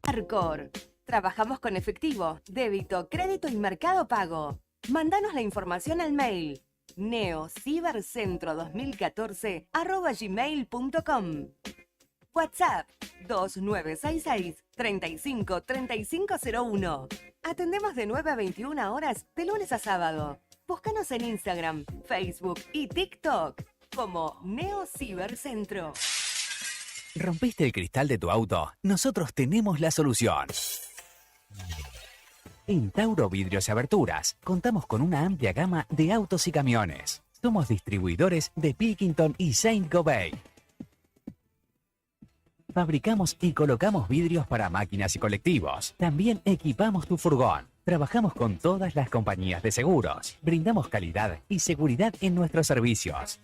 Arcor. Trabajamos con efectivo, débito, crédito y mercado pago. Mándanos la información al mail neocibercentro2014@gmail.com. WhatsApp 2966 35 3501. Atendemos de 9 a 21 horas de lunes a sábado. Búscanos en Instagram, Facebook y TikTok como Neocibercentro. ¿Rompiste el cristal de tu auto? Nosotros tenemos la solución. En Tauro Vidrios y Aberturas contamos con una amplia gama de autos y camiones. Somos distribuidores de Pilkington y Saint-Gobain. Fabricamos y colocamos vidrios para máquinas y colectivos. También equipamos tu furgón. Trabajamos con todas las compañías de seguros. Brindamos calidad y seguridad en nuestros servicios.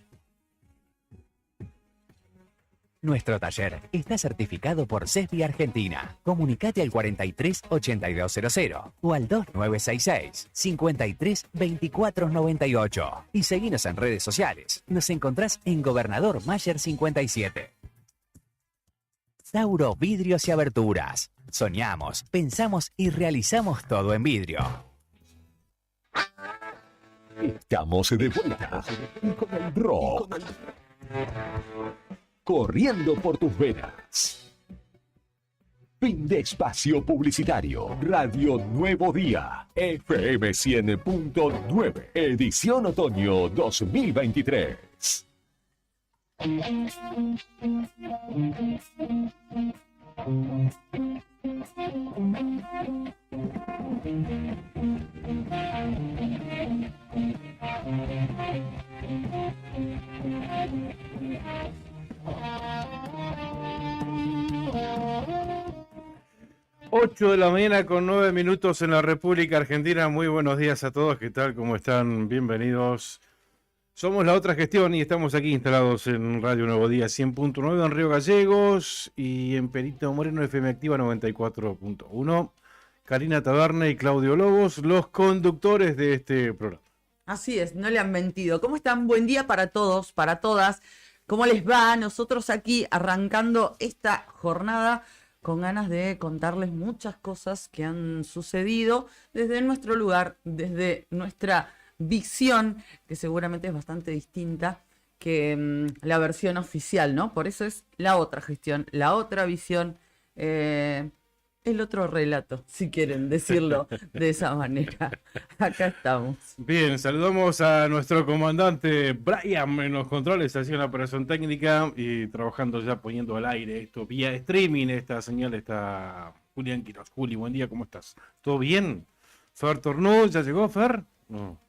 Nuestro taller está certificado por CESBI Argentina. Comunicate al 43 8200 o al 2966 53 24 98 y seguinos en redes sociales. Nos encontrás en Gobernador Mayer 57. Tauro Vidrios y Aberturas. Soñamos, pensamos y realizamos todo en vidrio. Estamos de vuelta con el rock. Corriendo por tus venas. Fin de espacio publicitario. Radio Nuevo Día. FM 100.9. Edición otoño 2023. Ocho de la mañana con 9 minutos en la República Argentina. Muy buenos días a todos. ¿Qué tal? ¿Cómo están? Bienvenidos. Somos La Otra Gestión y estamos aquí instalados en Radio Nuevo Día 100.9 en Río Gallegos y en Perito Moreno FM Activa 94.1. Karina Taberne y Claudio Lobos, los conductores de este programa. Así es, no le han mentido. ¿Cómo están? Buen día para todos, para todas. ¿Cómo les va? Nosotros aquí arrancando esta jornada con ganas de contarles muchas cosas que han sucedido desde nuestro lugar, desde nuestra visión, que seguramente es bastante distinta que la versión oficial, ¿no? Por eso es La Otra Gestión, la otra visión, el otro relato, si quieren decirlo de esa manera. Acá estamos. Bien, saludamos a nuestro comandante Brian en los controles, haciendo la operación técnica y trabajando ya poniendo al aire esto vía streaming. Esta señal está Julián Quiroz. Juli, buen día, ¿cómo estás? ¿Todo bien? ¿Fer Tornú? ¿Ya llegó, Fer?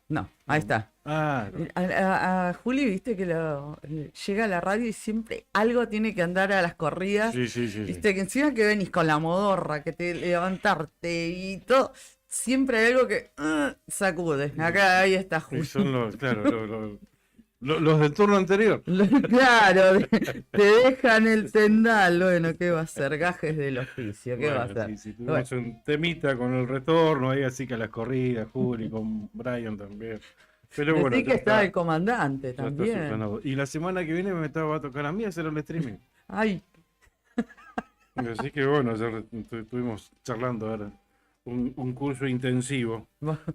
No, ahí está. A Juli, viste que llega a la radio y siempre algo tiene que andar a las corridas. Sí. Viste que encima que venís con la modorra, que te levantarte y todo, siempre hay algo que sacude. Acá ahí está Juli. Son los del turno anterior. Claro, te dejan el tendal. Bueno, ¿qué va a ser? Gajes del oficio, ¿qué va a ser? Sí, tuvimos un temita con el retorno, ahí así que a las corridas, Juli, con Brian también. Pero bueno, sí que está el comandante también. Y la semana que viene va a tocar a mí hacer el streaming. Ay. Así que bueno, ayer estuvimos charlando ahora un curso intensivo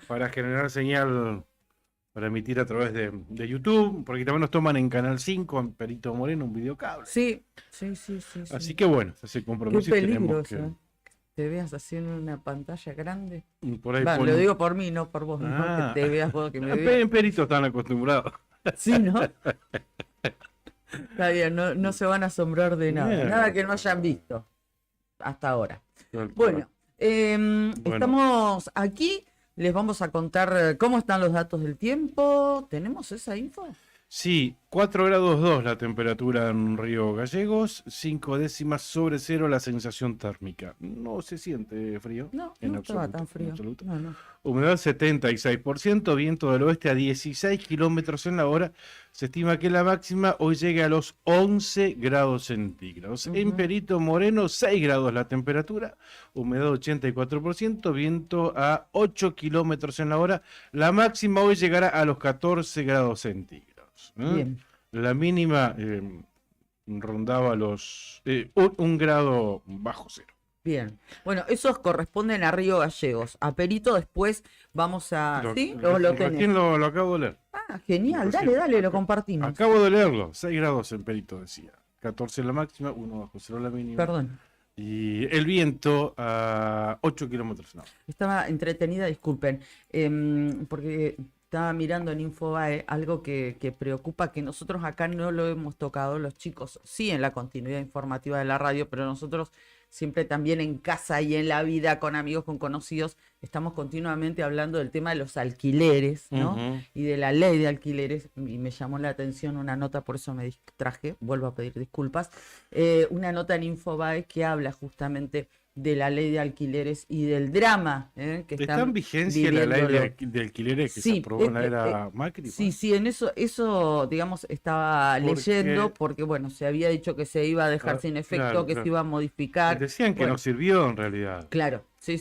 para generar señal para emitir a través de YouTube, porque también nos toman en Canal 5, en Perito Moreno, un videocable. Sí. Así que bueno, ese compromiso. Qué peligro, tenemos que te veas así en una pantalla grande. Por ahí Lo digo por mí, no por vos, no que te veas vos, que me veas. En Perito están acostumbrados. Sí, ¿no? Está bien, no se van a asombrar de nada. Nada que no hayan visto hasta ahora. Bueno, estamos aquí. Les vamos a contar cómo están los datos del tiempo. ¿Tenemos esa info? Sí, 4 grados 2 la temperatura en Río Gallegos, 5 décimas sobre cero la sensación térmica. No se siente frío. No en estaba tan frío. No. Humedad 76%, viento del oeste a 16 kilómetros en la hora. Se estima que la máxima hoy llegue a los 11 grados centígrados. En Perito Moreno, 6 grados la temperatura, humedad 84%, viento a 8 kilómetros en la hora. La máxima hoy llegará a los 14 grados centígrados. Bien. La mínima rondaba los 1 grado bajo cero. Bien. Bueno, esos corresponden a Río Gallegos. A Perito después vamos a... ¿Sí? Lo tenés. Recién lo acabo de leer. Ah, genial. Recién. Dale, lo compartimos. Acabo de leerlo. 6 grados en Perito, decía. 14 la máxima, 1 bajo cero la mínima. Perdón. Y el viento a 8 kilómetros. No. Estaba entretenida, disculpen, porque estaba mirando en Infobae algo que preocupa, que nosotros acá no lo hemos tocado, los chicos sí en la continuidad informativa de la radio, pero nosotros siempre también en casa y en la vida, con amigos, con conocidos, estamos continuamente hablando del tema de los alquileres, ¿no? Y de la ley de alquileres, y me llamó la atención una nota, por eso me distraje, vuelvo a pedir disculpas, una nota en Infobae que habla justamente de la ley de alquileres y del drama que ¿Está en vigencia la ley de alquileres que se aprobó en la era Macri? Sí, en eso digamos, estaba leyendo, porque bueno, se había dicho que se iba a dejar sin efecto, claro, que se iba a modificar. Decían que no sirvió en realidad. Claro, sí.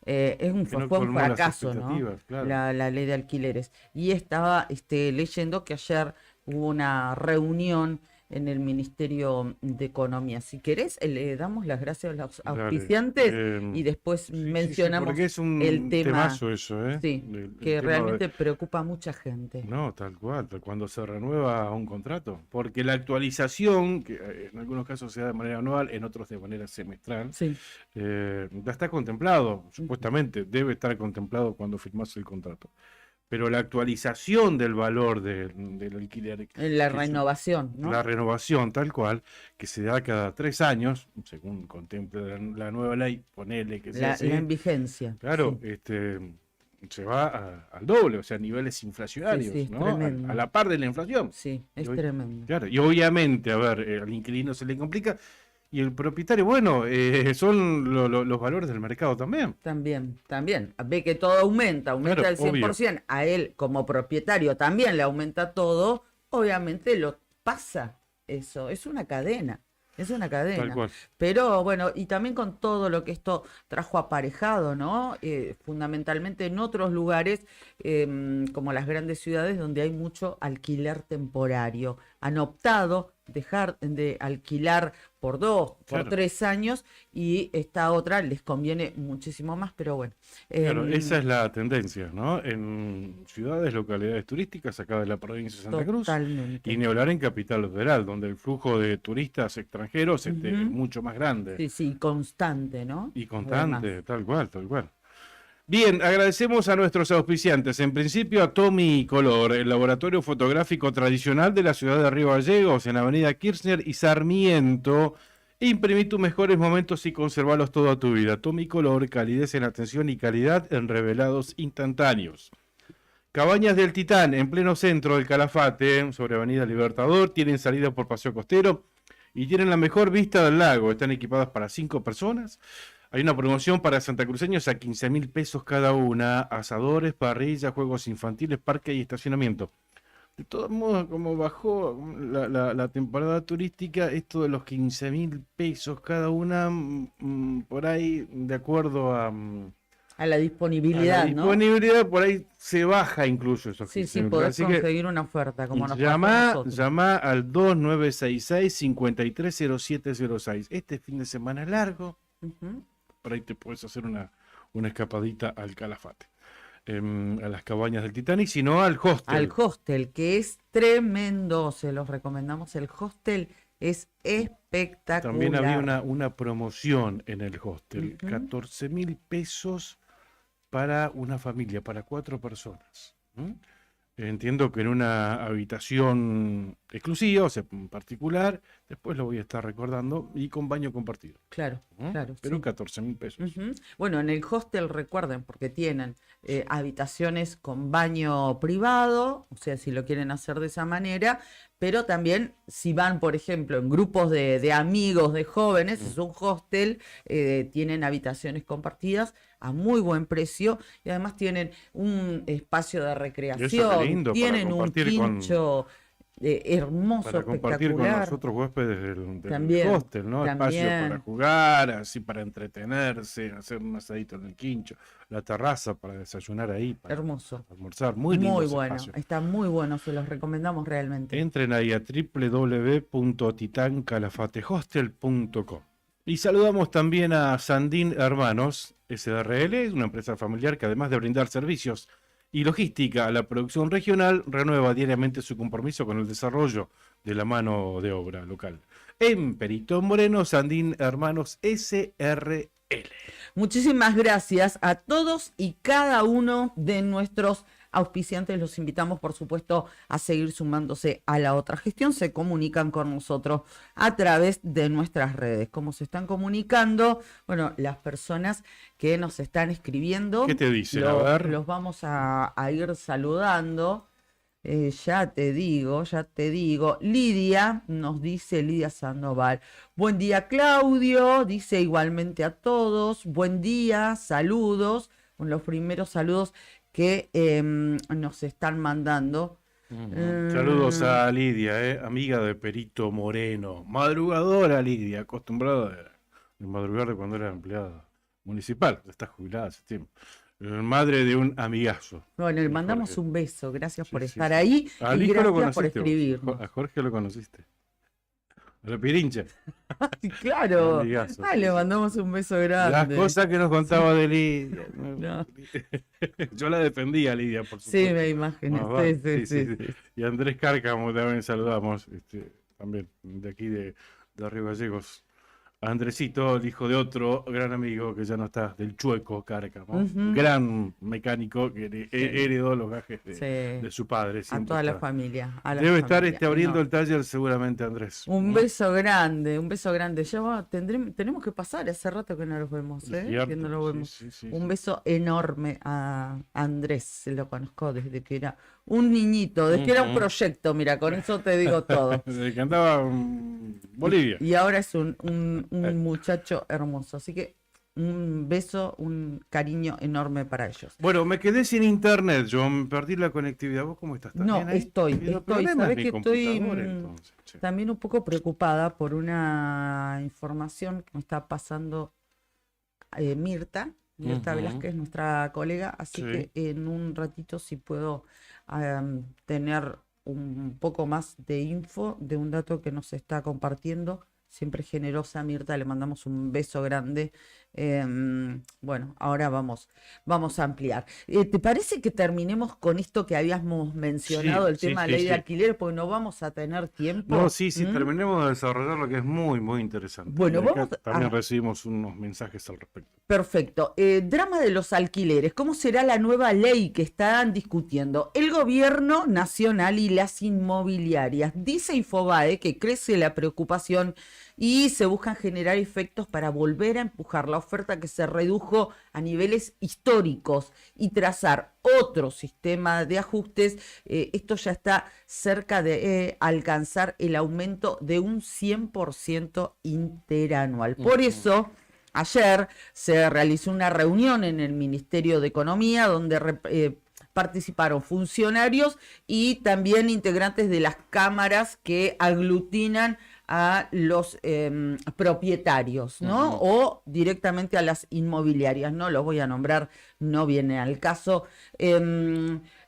Fue un fracaso, ¿no? Claro. La ley de alquileres. Y estaba leyendo que ayer hubo una reunión en el Ministerio de Economía. Si querés, le damos las gracias a los auspiciantes y después mencionamos porque es un el tema. Temazo eso, ¿eh? Sí, el que tema realmente preocupa a mucha gente. No, tal cual, cuando se renueva un contrato. Porque la actualización, que en algunos casos se da de manera anual, en otros de manera semestral, Sí. ya está contemplado, supuestamente, debe estar contemplado cuando firmas el contrato. Pero la actualización del valor del alquiler, La renovación, ¿no? la renovación tal cual, que se da cada 3 años, según contempla la nueva ley, ponele que sea así, La en vigencia. claro, sí. Se va al doble, o sea, a niveles inflacionarios, Sí, es ¿no? tremendo. A la par de la inflación. Sí, es Y hoy- tremendo. Claro, y obviamente, a ver, al inquilino se le complica, y el propietario, bueno, son los valores del mercado también. También. Ve que todo aumenta Claro, el 100%. A él, como propietario, también le aumenta todo. Obviamente lo pasa eso. Es una cadena. Tal cual. Pero bueno, y también con todo lo que esto trajo aparejado, ¿no? Fundamentalmente en otros lugares, como las grandes ciudades, donde hay mucho alquiler temporario. Han optado dejar de alquilar por 2, por Claro. 3 años, y esta otra les conviene muchísimo más, pero bueno. Claro, esa es la tendencia, ¿no? En ciudades, localidades turísticas, acá de la provincia de Santa Cruz, Totalmente. y ni hablar en Capital Federal, donde el flujo de turistas extranjeros es mucho más grande. Sí, constante, ¿no? Y constante, Además. tal cual. Bien, agradecemos a nuestros auspiciantes. En principio a Tommy Color, el laboratorio fotográfico tradicional de la ciudad de Río Gallegos, en Avenida Kirchner y Sarmiento. Imprimí tus mejores momentos y conservalos toda tu vida. Tommy Color, calidez en atención y calidad en revelados instantáneos. Cabañas del Titán, en pleno centro del Calafate, sobre Avenida Libertador. Tienen salida por Paseo Costero y tienen la mejor vista del lago. Están equipadas para 5 personas. Hay una promoción para santacruceños a 15.000 pesos cada una. Asadores, parrillas, juegos infantiles, parque y estacionamiento. De todos modos, como bajó la temporada turística, esto de los 15.000 pesos cada una, por ahí, de acuerdo a A la disponibilidad, la ¿no? disponibilidad, por ahí se baja incluso esos Sí, 15.000. podés Así que conseguir una oferta, como nos pasó a llama nosotros. al 2966-530706. Este fin de semana largo, Ujú. por ahí te puedes hacer una escapadita al Calafate, a las cabañas del Titanic, sino al hostel. Al hostel, que es tremendo, se los recomendamos. El hostel es espectacular. También había una promoción en el hostel, Ujú. 14.000 pesos para una familia, para 4 personas. Entiendo que en una habitación exclusiva, o sea, en particular, después lo voy a estar recordando, y con baño compartido. Claro, claro. Pero sí. 14.000 pesos. Ujú. Bueno, en el hostel recuerden, porque tienen habitaciones con baño privado, o sea, si lo quieren hacer de esa manera, pero también si van, por ejemplo, en grupos de amigos, de jóvenes, es un hostel, tienen habitaciones compartidas a muy buen precio y además tienen un espacio de recreación, qué lindo, para tienen un compartir con- quincho hermoso, Para compartir con espectacular. los otros huéspedes del También, hostel, ¿no? Espacio también. para jugar, así para entretenerse, hacer un asadito en el quincho, la terraza para desayunar ahí, para Hermoso. almorzar. Muy lindo Muy ese bueno, espacio. está muy bueno, se los recomendamos realmente. Entren ahí a www.titancalafatehostel.com. Y saludamos también a Sandín Hermanos SRL, es una empresa familiar que además de brindar servicios y logística a la producción regional, renueva diariamente su compromiso con el desarrollo de la mano de obra local. En Perito Moreno, Sandín Hermanos SRL. Muchísimas gracias a todos y cada uno de nuestros auspiciantes. Los invitamos, por supuesto, a seguir sumándose a la otra gestión. Se comunican con nosotros a través de nuestras redes. ¿Cómo se están comunicando? Bueno, las personas que nos están escribiendo. ¿Qué te dicen? A ver. Los vamos a ir saludando. Ya te digo. Lidia nos dice, Lidia Sandoval. Buen día, Claudio. Dice igualmente a todos. Buen día, saludos. Con los primeros saludos que nos están mandando. Saludos a Lidia, amiga de Perito Moreno. Madrugadora Lidia, acostumbrada de madrugar de cuando era empleada municipal. Está jubilada hace tiempo. Madre de un amigazo. Bueno, le mandamos Jorge. un beso. Gracias por Sí, estar sí. ahí. Al Y hijo lo gracias por conociste vos. escribirnos. A Jorge lo conociste. A la Pirincha. Sí, claro. Amigazo, Ah, sí, le sí. mandamos un beso Las grande. cosas que nos contaba de Lidia. No. Yo la defendía, Lidia, por supuesto. Sí, me imaginé. Más vale. Sí. Sí. Y Andrés Cárcamo también saludamos, también de aquí de Río Gallegos. A Andresito, el hijo de otro gran amigo que ya no está, del Chueco Cárcamo. Ujú. Gran mecánico que heredó los gajes Sí. de su padre. A siempre toda la está. familia. A la Debe estar familia. abriendo No. el taller seguramente, Andrés. Un beso grande, un beso grande. Ya tenemos que pasar, hace rato que no los vemos, ¿eh? Cierto, Que no lo vemos. sí, Un beso enorme a Andrés, lo conozco desde que era un niñito, desde que era un Ujú. proyecto, mira, con eso te digo todo. Desde que andaba Bolivia. Y ahora es un muchacho hermoso, así que un beso, un cariño enorme para ellos. Bueno, me quedé sin internet, yo perdí la conectividad. ¿Vos cómo estás? ¿Estás No, bien ahí? estoy, Y el problema es sabés mi que estoy computadora, entonces, che. también un poco preocupada por una información que me está pasando Mirta Ujú. Velázquez, nuestra colega, así Sí. que en un ratito si puedo tener un poco más de info de un dato que nos está compartiendo. Siempre generosa Mirta, le mandamos un beso grande. Bueno, ahora vamos a ampliar. ¿Te parece que terminemos con esto que habíamos mencionado, el Sí, tema de sí, ley de sí. alquiler, porque no vamos a tener tiempo? No, sí, ¿Mm? terminemos de desarrollar lo que es muy, muy interesante. Bueno, Y acá vamos también a- recibimos unos mensajes al respecto. Perfecto. Drama de los alquileres. ¿Cómo será la nueva ley que están discutiendo el gobierno nacional y las inmobiliarias? Dice Infobae que crece la preocupación y se buscan generar efectos para volver a empujar la oferta que se redujo a niveles históricos y trazar otro sistema de ajustes. Esto ya está cerca de alcanzar el aumento de un 100% interanual. Por eso, ayer se realizó una reunión en el Ministerio de Economía donde participaron funcionarios y también integrantes de las cámaras que aglutinan a los propietarios, ¿no? O directamente a las inmobiliarias. No los voy a nombrar, no viene al caso.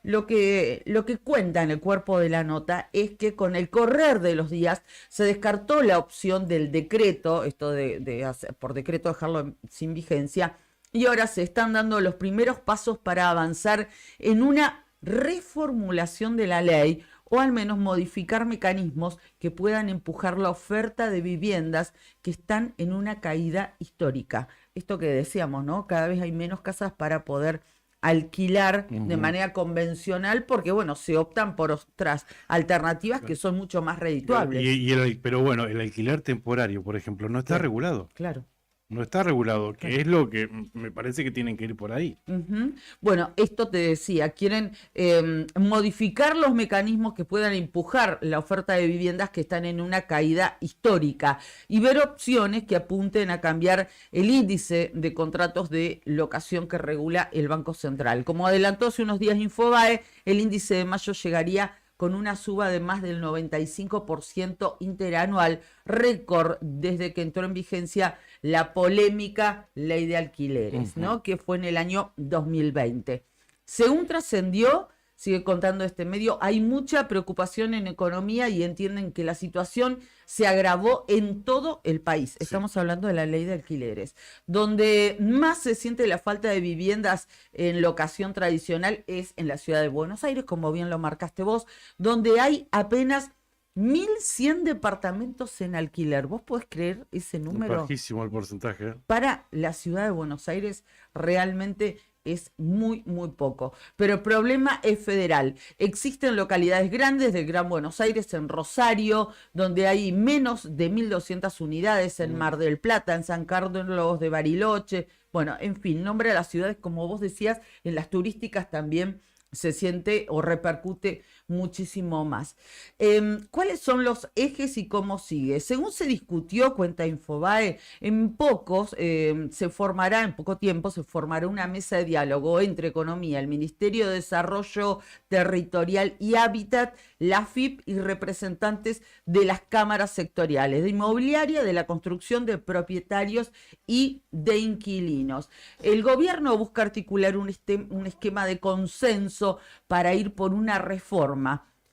Lo que cuenta en el cuerpo de la nota es que con el correr de los días se descartó la opción del decreto, esto de hacer, por decreto dejarlo sin vigencia, y ahora se están dando los primeros pasos para avanzar en una reformulación de la ley o al menos modificar mecanismos que puedan empujar la oferta de viviendas que están en una caída histórica. Esto que decíamos, ¿no? Cada vez hay menos casas para poder alquilar de manera convencional porque, bueno, se optan por otras alternativas que son mucho más redituables. Pero bueno, el alquiler temporario, por ejemplo, no está Claro. regulado. Claro. No está regulado, que Claro. es lo que me parece que tienen que ir por ahí. Ujú. Bueno, esto te decía, quieren modificar los mecanismos que puedan empujar la oferta de viviendas que están en una caída histórica y ver opciones que apunten a cambiar el índice de contratos de locación que regula el Banco Central. Como adelantó hace unos días Infobae, el índice de mayo llegaría con una suba de más del 95% interanual, récord desde que entró en vigencia la polémica ley de alquileres, ¿no? Que fue en el año 2020. Según trascendió, sigue contando este medio, hay mucha preocupación en economía y entienden que la situación se agravó en todo el país. Estamos hablando de la ley de alquileres. Donde más se siente la falta de viviendas en locación tradicional es en la ciudad de Buenos Aires, como bien lo marcaste vos, donde hay apenas 1.100 departamentos en alquiler. ¿Vos podés creer ese número? Bajísimo el porcentaje. Para la ciudad de Buenos Aires realmente es muy, muy poco. Pero el problema es federal. Existen localidades grandes del Gran Buenos Aires, en Rosario, donde hay menos de 1.200 unidades, en Mar del Plata, en San Carlos de Bariloche. Bueno, en fin, nombre a las ciudades, como vos decías, en las turísticas también se siente o repercute muchísimo más. ¿Cuáles son los ejes y cómo sigue? Según se discutió, cuenta Infobae, en poco tiempo se formará una mesa de diálogo entre Economía, el Ministerio de Desarrollo Territorial y Hábitat, la AFIP y representantes de las cámaras sectoriales, de inmobiliaria, de la construcción, de propietarios y de inquilinos. El gobierno busca articular un esquema de consenso para ir por una reforma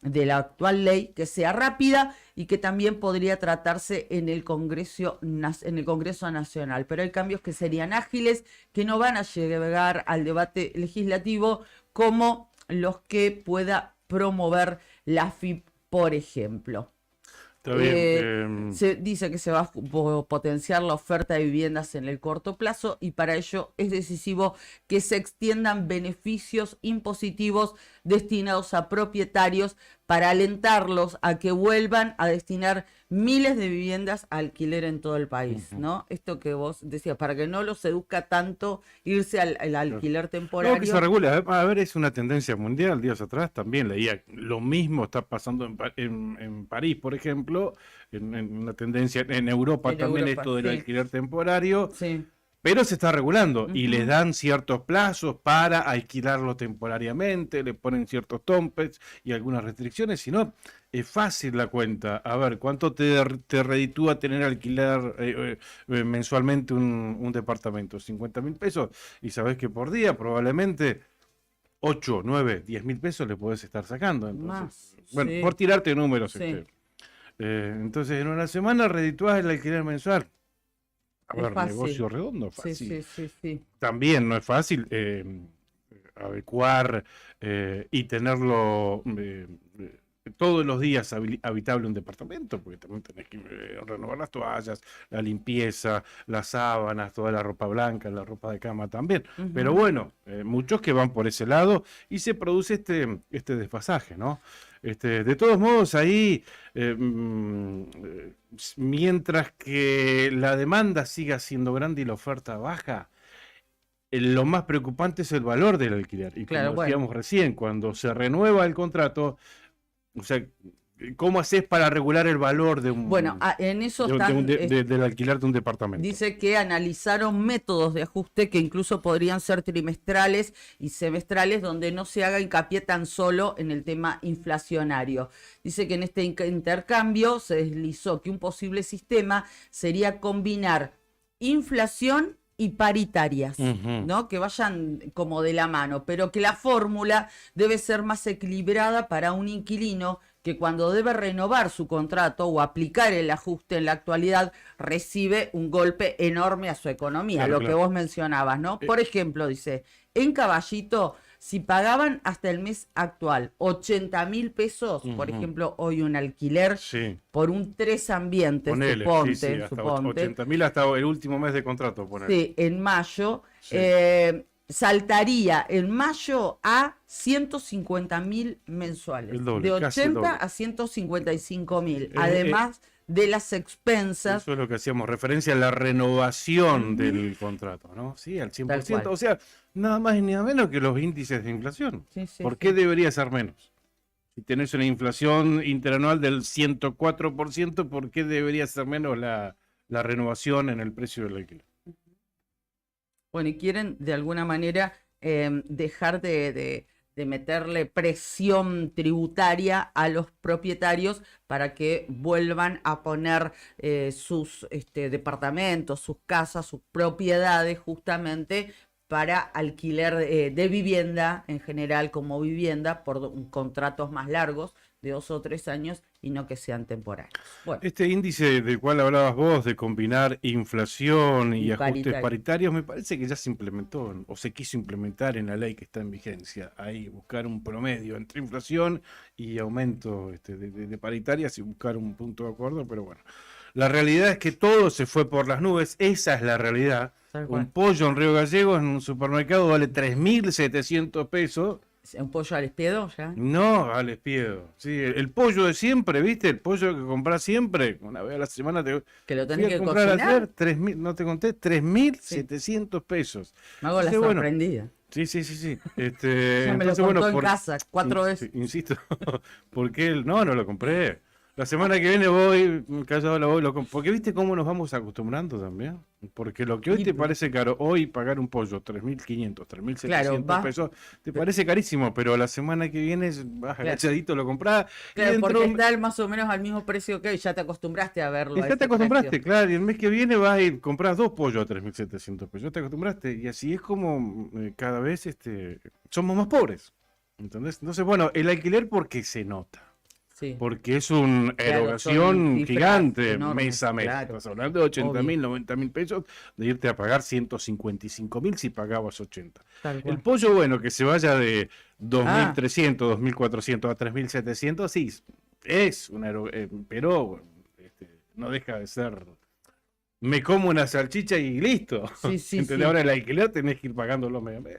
de la actual ley que sea rápida y que también podría tratarse en el Congreso Nacional. Pero hay cambios que serían ágiles, que no van a llegar al debate legislativo como los que pueda promover la AFIP, por ejemplo. Está bien. Se dice que se va a potenciar la oferta de viviendas en el corto plazo y para ello es decisivo que se extiendan beneficios impositivos destinados a propietarios para alentarlos a que vuelvan a destinar miles de viviendas a alquiler en todo el país, ¿no? Esto que vos decías, para que no los seduzca tanto irse al alquiler temporario. No, que se regule. A ver, es una tendencia mundial. Días atrás también leía lo mismo está pasando en París, por ejemplo, en una tendencia en Europa también esto del alquiler temporario. Sí. Pero se está regulando y les dan ciertos plazos para alquilarlo temporariamente, le ponen ciertos topes y algunas restricciones, si no, es fácil la cuenta. A ver, ¿cuánto te reditúa tener alquilar mensualmente un departamento? 50.000 pesos. Y sabes que por día probablemente 8, 9, 10.000 pesos le podés estar sacando. Entonces, Más, bueno, sí. por tirarte números. Sí. Entonces, en una semana reditúas el alquiler mensual. A Es ver, fácil. negocio redondo, fácil. Sí. También no es fácil adecuar y tenerlo todos los días habitable un departamento, porque también tenés que renovar las toallas, la limpieza, las sábanas, toda la ropa blanca, la ropa de cama también. Pero bueno, muchos que van por ese lado y se produce este desfasaje, ¿no? De todos modos, ahí, mientras que la demanda siga siendo grande y la oferta baja, lo más preocupante es el valor del alquiler. Y Claro, como bueno. decíamos recién, cuando se renueva el contrato, o sea, ¿cómo haces para regular el valor de un, Bueno, en eso de están... del alquiler de un departamento? Dice que analizaron métodos de ajuste que incluso podrían ser trimestrales y semestrales, donde no se haga hincapié tan solo en el tema inflacionario. Dice que en este intercambio se deslizó que un posible sistema sería combinar inflación y paritarias, ¿no? Que vayan como de la mano, pero que la fórmula debe ser más equilibrada para un inquilino que cuando debe renovar su contrato o aplicar el ajuste en la actualidad, recibe un golpe enorme a su economía, Claro, lo claro. que vos mencionabas, ¿no? Por ejemplo, dice, en Caballito, si pagaban hasta el mes actual 80.000 pesos, por ejemplo, hoy un alquiler Sí. por un 3 ambientes, Ponele, suponte, sí, hasta suponte. 80.000 hasta el último mes de contrato, ponele. Sí, en mayo, Sí. saltaría en mayo a 150.000 mensuales. El doble, De casi el 80 doble. a 155.000. Además de las expensas. Eso es lo que hacíamos referencia a la renovación del contrato, ¿no? Sí, al 100%. cual. O sea, nada más y nada menos que los índices de inflación. Sí, sí, ¿Por sí. qué debería ser menos? Si tenés una inflación interanual del 104%, ¿por qué debería ser menos la renovación en el precio del alquiler? Bueno, y quieren de alguna manera dejar de meterle presión tributaria a los propietarios para que vuelvan a poner sus departamentos, sus casas, sus propiedades justamente para alquiler de vivienda en general como vivienda por contratos más largos de 2 o 3 años y no que sean temporarios. Bueno, Este índice del cual hablabas vos, de combinar inflación y Y ajustes paritario. paritarios, me parece que ya se implementó o se quiso implementar en la ley que está en vigencia. Ahí buscar un promedio entre inflación y aumento de paritarias y buscar un punto de acuerdo, pero bueno. La realidad es que todo se fue por las nubes, esa es la realidad. Tal Un cual. pollo en Río Gallegos en un supermercado vale 3.700 pesos. ¿Un pollo al espiedo ya? No, al espiedo. Sí, el pollo de siempre, ¿viste? El pollo que compras siempre. Una vez a la semana te Que lo fui tenés a que comprar cocinar. ayer, 3.000, no te conté, 3.700 pesos. Me hago la Entonces, bueno, sorprendida. sí. Ya me lo Entonces, contó en por- casa 4 veces. Insisto, porque no lo compré. La semana que viene voy, callado la voy, porque viste cómo nos vamos acostumbrando también. Porque lo que hoy Y- te parece caro, hoy pagar un pollo 3.500, 3.700 Claro, vas- pesos, te parece carísimo, pero la semana que viene vas Claro. agachadito, lo comprás. y Claro, dentro porque de un- está más o menos al mismo precio que hoy, ya te acostumbraste a verlo. Y a ya te ese acostumbraste, precio. claro, y el mes que viene vas y compras 2 pollos a 3.700 pesos, ya te acostumbraste, y así es como cada vez somos más pobres, ¿entendés? Entonces, bueno, el alquiler porque se nota. Sí. Porque es una Claro, erogación son cifras gigante enormes, mes a mes. claro. Estás hablando de 80.000, Obvio. 90.000 pesos, de irte a pagar 155.000 si pagabas 80. Tal cual. El pollo, bueno, que se vaya de 2.300, 2.400 a 3.700, sí, es una pero bueno, no deja de ser. Me como una salchicha y listo. Sí, sí, ¿Entendés? sí. Ahora el alquiler tenés que ir pagándolo medio mes.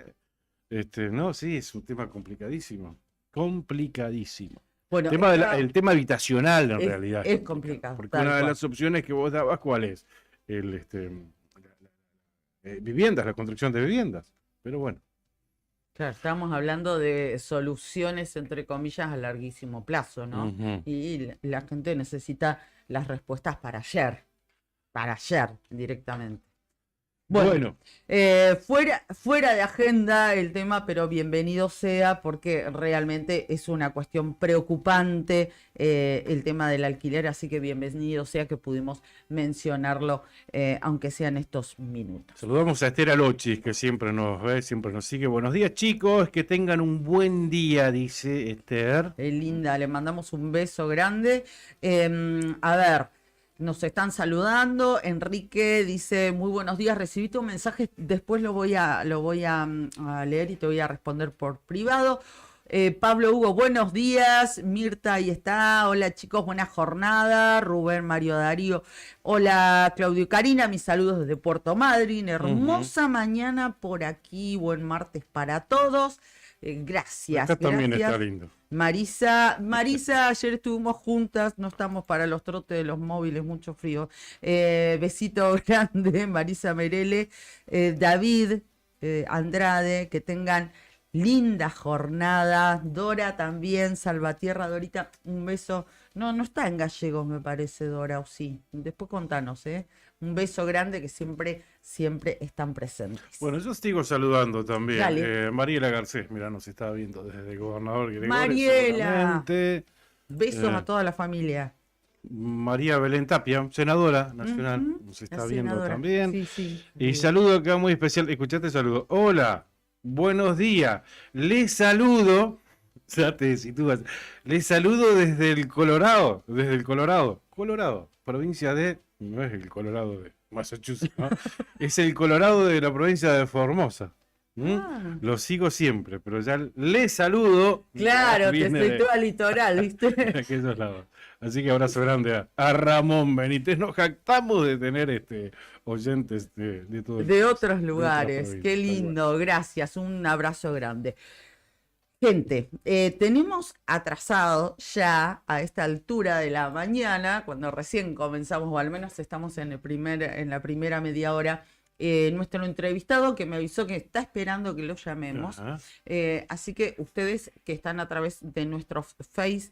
No, sí, es un tema complicadísimo. Complicadísimo. Bueno, El tema habitacional en es- realidad es complicado, complicado, porque tal una de cual. las opciones que vos dabas, ¿cuál es? Viviendas, la construcción de viviendas. Pero bueno, claro, estamos hablando de soluciones, entre comillas, a larguísimo plazo, ¿no? Ujú. Y la gente necesita las respuestas para ayer directamente. Bueno, Fuera de agenda el tema, pero bienvenido sea porque realmente es una cuestión preocupante el tema del alquiler, así que bienvenido sea que pudimos mencionarlo, aunque sean estos minutos. saludamos a Esther Alochis, que siempre nos ve, siempre nos sigue. Buenos días, chicos, que tengan un buen día, dice Esther. Linda, le mandamos un beso grande. A ver, nos están saludando. Enrique dice, muy buenos días, recibí tu mensaje, después lo voy a leer y te voy a responder por privado. Pablo Hugo, buenos días. Mirta, ahí está. Hola chicos, buena jornada. Rubén, Mario Darío. Hola Claudio y Karina, mis saludos desde Puerto Madryn. Hermosa mañana por aquí. Buen martes para todos. Gracias. Acá también gracias. está lindo. Marisa, ayer estuvimos juntas, no estamos para los trotes de los móviles, mucho frío. Besito grande, Marisa Merele, David, Andrade, que tengan linda jornada. Dora también, Salvatierra, Dorita, un beso. No está en gallegos, me parece, Dora, o sí. Después contanos, ¿eh? Un beso grande que siempre están presentes. Bueno, yo sigo saludando también. Dale. Mariela Garcés, mira, nos está viendo desde el gobernador Gregorio. Mariela. seguramente. Besos Eh, a toda la familia. María Belén Tapia, senadora nacional, Ujú, nos la está viendo senadora. también. Sí, sí. Y saludo acá muy especial, escuchate saludo. Hola, buenos días. Les saludo, ya te sitúas, les saludo desde el Colorado, Colorado, provincia de, no es el Colorado de Massachusetts, ¿no? Es el Colorado de la provincia de Formosa. ¿Mm? Ah. Lo sigo siempre, pero ya les saludo. Claro, te Viene de- estoy al litoral, ¿viste? de aquellos lados. Así que abrazo grande a Ramón Benítez. Nos jactamos de tener oyentes de todo el De país, otros otras lugares. provincias, Qué tal cual. lindo, gracias. Un abrazo grande. Gente, tenemos atrasado ya a esta altura de la mañana, cuando recién comenzamos, o al menos estamos en la primera media hora, nuestro entrevistado que me avisó que está esperando que lo llamemos. Ajá. Así que ustedes que están a través de nuestro Face,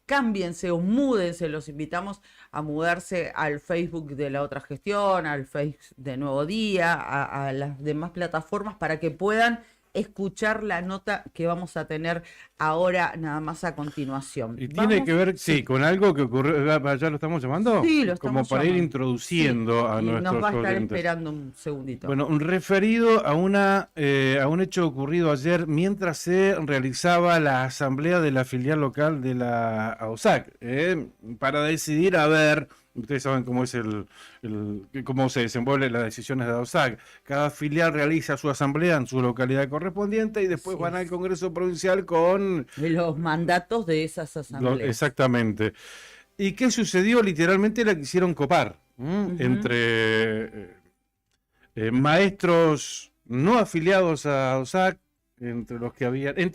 cámbiense o múdense, los invitamos a mudarse al Facebook de La Otra Gestión, al Face de Nuevo Día, a las demás plataformas para que puedan escuchar la nota que vamos a tener ahora nada más a continuación. Y tiene que ver, sí, con algo que ocurrió, ¿ya lo estamos llamando? Sí, lo Como estamos para ir llamando. introduciendo a Y nuestros nos va a estar oyentes. esperando un segundito. Bueno, referido a un hecho ocurrido ayer mientras se realizaba la asamblea de la filial local de la AOSAC, para decidir, a ver, ustedes saben cómo es cómo se desenvuelven las decisiones de AOSAC. Cada filial realiza su asamblea en su localidad correspondiente y después Así van es. al Congreso Provincial con De los mandatos de esas asambleas. exactamente. ¿Y qué sucedió? Literalmente la quisieron copar entre maestros no afiliados a OSAC, entre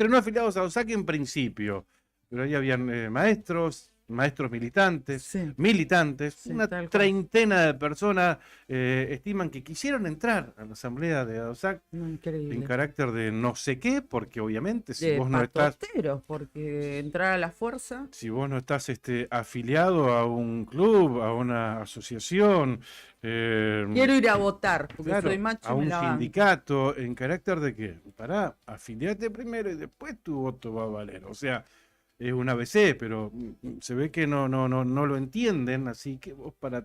no afiliados a OSAC en principio, pero ahí habían maestros militantes, Sí. Sí, una tal cual. treintena de personas estiman que quisieron entrar a la asamblea de OSAC en Increíble. carácter de no sé qué, porque obviamente si De vos no estás patoteros, porque entrar a la fuerza. si vos no estás afiliado a un club, a una asociación, Quiero ir a votar, porque claro, soy macho a y me un la banco. sindicato, ¿en carácter de qué? Pará, afiliate primero y después tu voto va a valer. O sea, es un ABC, pero se ve que no lo entienden, así que vos para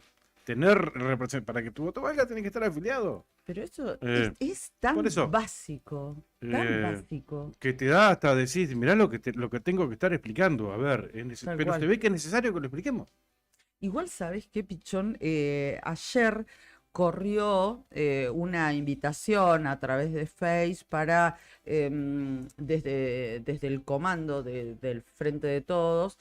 para que tu voto valga tenés que estar afiliado. Pero eso es por tan eso, básico, tan eh, básico. Que te da hasta decir, mirá lo que tengo que estar explicando. A ver, Tal pero cual. se ve que es necesario que lo expliquemos. Igual, ¿sabés qué, Pichón? Ayer corrió una invitación a través de Face para, desde el comando del Frente de Todos,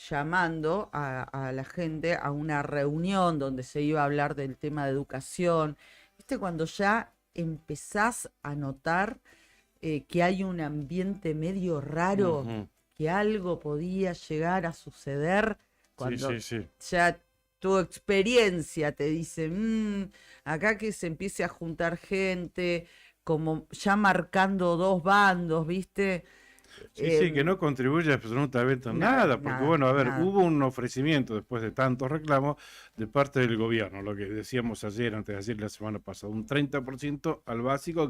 llamando a la gente a una reunión donde se iba a hablar del tema de educación. ¿Viste? Cuando ya empezás a notar que hay un ambiente medio raro, Ujú. que algo podía llegar a suceder, cuando Sí. ya tu experiencia te dice, acá que se empiece a juntar gente, como ya marcando dos bandos, ¿viste? Sí, que no contribuye absolutamente en nada, porque bueno, a ver, nada. hubo un ofrecimiento después de tantos reclamos de parte del gobierno, lo que decíamos ayer, antes de ayer, la semana pasada, un 30% al básico